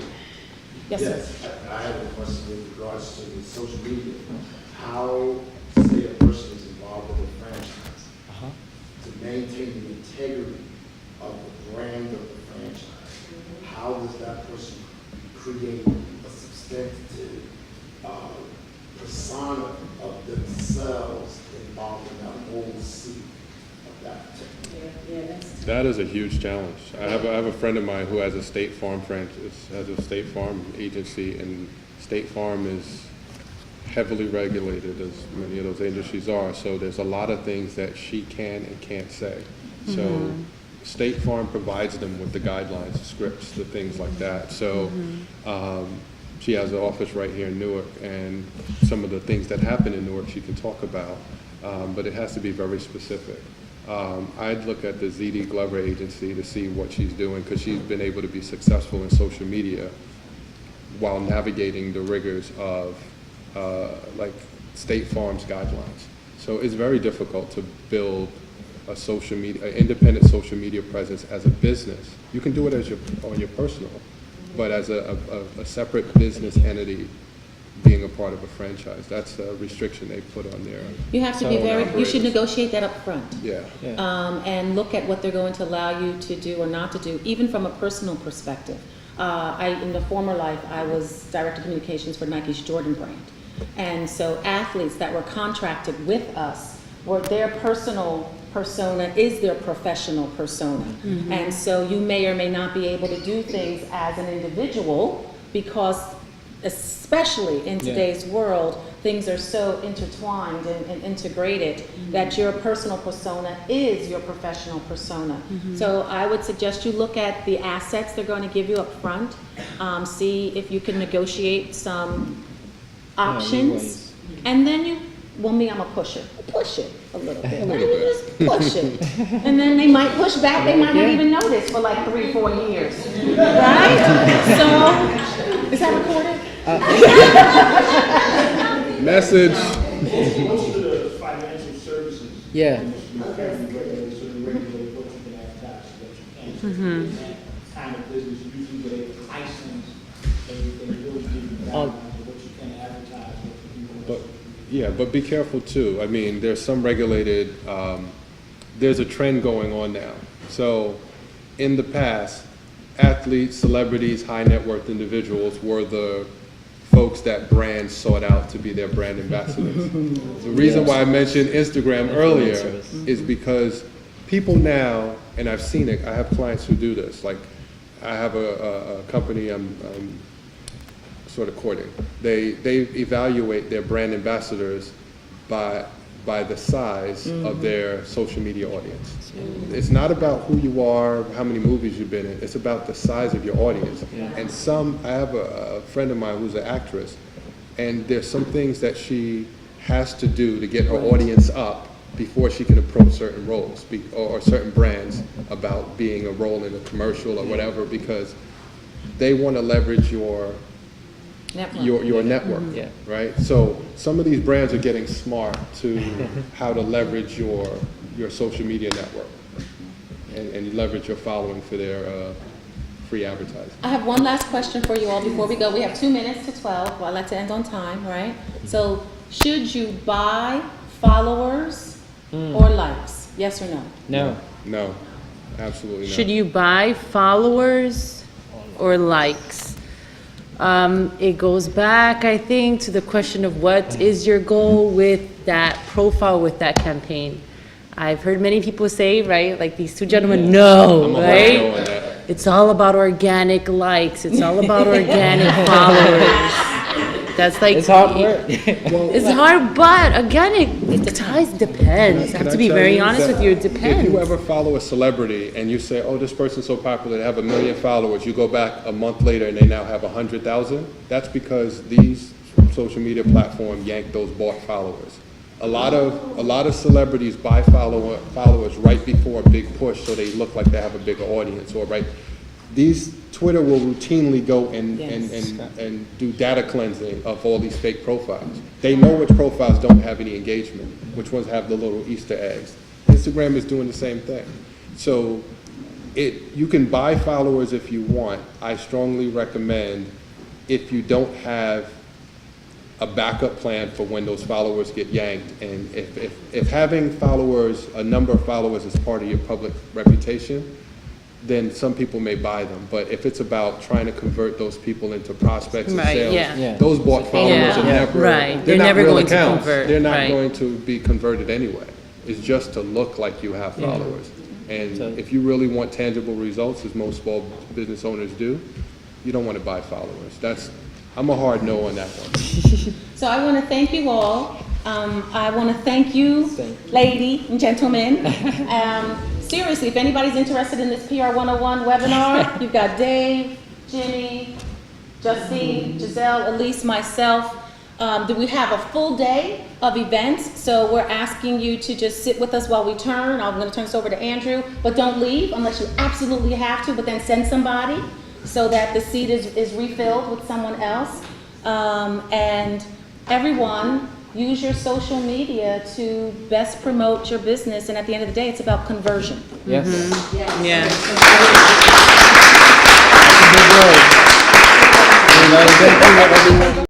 [SPEAKER 1] Yes, sir.
[SPEAKER 10] Yes, I have a question with regards to the social media. How, say, a person is involved with a franchise to maintain the integrity of the brand of the franchise. How does that person create a substantive persona of themselves involved in that whole sea of that particular.
[SPEAKER 9] Yeah, that's.
[SPEAKER 3] That is a huge challenge. I have a friend of mine who has a State Farm agency, and State Farm is heavily regulated, as many of those industries are, so there's a lot of things that she can and can't say. So State Farm provides them with the guidelines, the scripts, the things like that. So she has an office right here in Newark, and some of the things that happen in Newark she can talk about, but it has to be very specific. I'd look at the ZD Glover agency to see what she's doing, because she's been able to be successful in social media while navigating the rigors of like State Farm's guidelines. So it's very difficult to build a social media, an independent social media presence as a business. You can do it as on your personal, but as a separate business entity, being a part of a franchise, that's a restriction they put on there.
[SPEAKER 1] You have to be you should negotiate that up front.
[SPEAKER 3] Yeah.
[SPEAKER 1] And look at what they're going to allow you to do or not to do, even from a personal perspective. In the former life, I was director of communications for Nike's Jordan brand. And so athletes that were contracted with us, were their personal persona is their professional persona. And so you may or may not be able to do things as an individual, because especially in today's world, things are so intertwined and integrated that your personal persona is your professional persona. So I would suggest you look at the assets they're going to give you up front, see if you can negotiate some options, and then I'm a pusher. Push it a little bit. Just push it. And then they might push back, they might not even notice for like 3-4 years. Right? So, is that recorded?
[SPEAKER 3] Message.
[SPEAKER 10] Most of the financial services.
[SPEAKER 2] Yeah.
[SPEAKER 10] You regulate, so you regulate what you can advertise, what you can't. In that kind of business, usually they license everything, really give you guidelines of what you can advertise, what you can.
[SPEAKER 3] But be careful too. I mean, there's some regulated, there's a trend going on now. So in the past, athletes, celebrities, high net worth individuals were the folks that brands sought out to be their brand ambassadors. The reason why I mentioned Instagram earlier is because people now, and I've seen it, I have clients who do this. Like, I have a company I'm sort of courting. They evaluate their brand ambassadors by the size of their social media audience. It's not about who you are, how many movies you've been in. It's about the size of your audience. And I have a friend of mine who's an actress, and there's some things that she has to do to get her audience up before she can approach certain roles or certain brands about being a role in a commercial or whatever, because they want to leverage your network, right? So some of these brands are getting smart to how to leverage your social media network and leverage your following for their free advertising.
[SPEAKER 1] I have one last question for you all before we go. We have 2 minutes to 12. Well, I like to end on time, right? So should you buy followers or likes? Yes or no?
[SPEAKER 3] No, absolutely not.
[SPEAKER 4] Should you buy followers or likes? It goes back, I think, to the question of what is your goal with that profile, with that campaign. I've heard many people say, right, like these two gentlemen, no, right? It's all about organic likes. It's all about organic followers. That's like,
[SPEAKER 2] it's hard work.
[SPEAKER 4] It's hard, but again, it depends. I have to be very honest with you, it depends.
[SPEAKER 3] If you ever follow a celebrity and you say, oh, this person's so popular, they have 1 million followers, you go back a month later and they now have 100,000, that's because these social media platforms yank those bought followers. A lot of celebrities buy followers right before a big push so they look like they have a bigger audience, or Twitter will routinely go and do data cleansing of all these fake profiles. They know which profiles don't have any engagement, which ones have the little Easter eggs. Instagram is doing the same thing. So you can buy followers if you want. I strongly recommend, if you don't have a backup plan for when those followers get yanked, and if having followers, a number of followers, is part of your public reputation, then some people may buy them. But if it's about trying to convert those people into prospects and
[SPEAKER 4] Right,
[SPEAKER 3] sales,
[SPEAKER 4] yeah.
[SPEAKER 3] those bought followers are
[SPEAKER 4] Yeah.
[SPEAKER 3] never,
[SPEAKER 4] Right.
[SPEAKER 3] they're
[SPEAKER 4] They're
[SPEAKER 3] not
[SPEAKER 4] never
[SPEAKER 3] real
[SPEAKER 4] going to
[SPEAKER 3] accounts.
[SPEAKER 4] convert,
[SPEAKER 3] They're not
[SPEAKER 4] right.
[SPEAKER 3] going to be converted anyway. It's just to look like you have followers. And if you really want tangible results, as most small business owners do, you don't want to buy followers. I'm a hard no on that one.
[SPEAKER 1] So I want to thank you all. I want to thank you, lady and gentlemen. Seriously, if anybody's interested in this PR 101 webinar, you've got Dave, Jimmy, Justine, Giselle, Elise, myself. We have a full day of events, so we're asking you to just sit with us while we turn. I'm going to turn this over to Andrew, but don't leave unless you absolutely have to, but then send somebody so that the seat is refilled with someone else. And everyone, use your social media to best promote your business, and at the end of the day, it's about conversion.
[SPEAKER 2] Yes.
[SPEAKER 4] Yeah.
[SPEAKER 2] Thank you, everyone.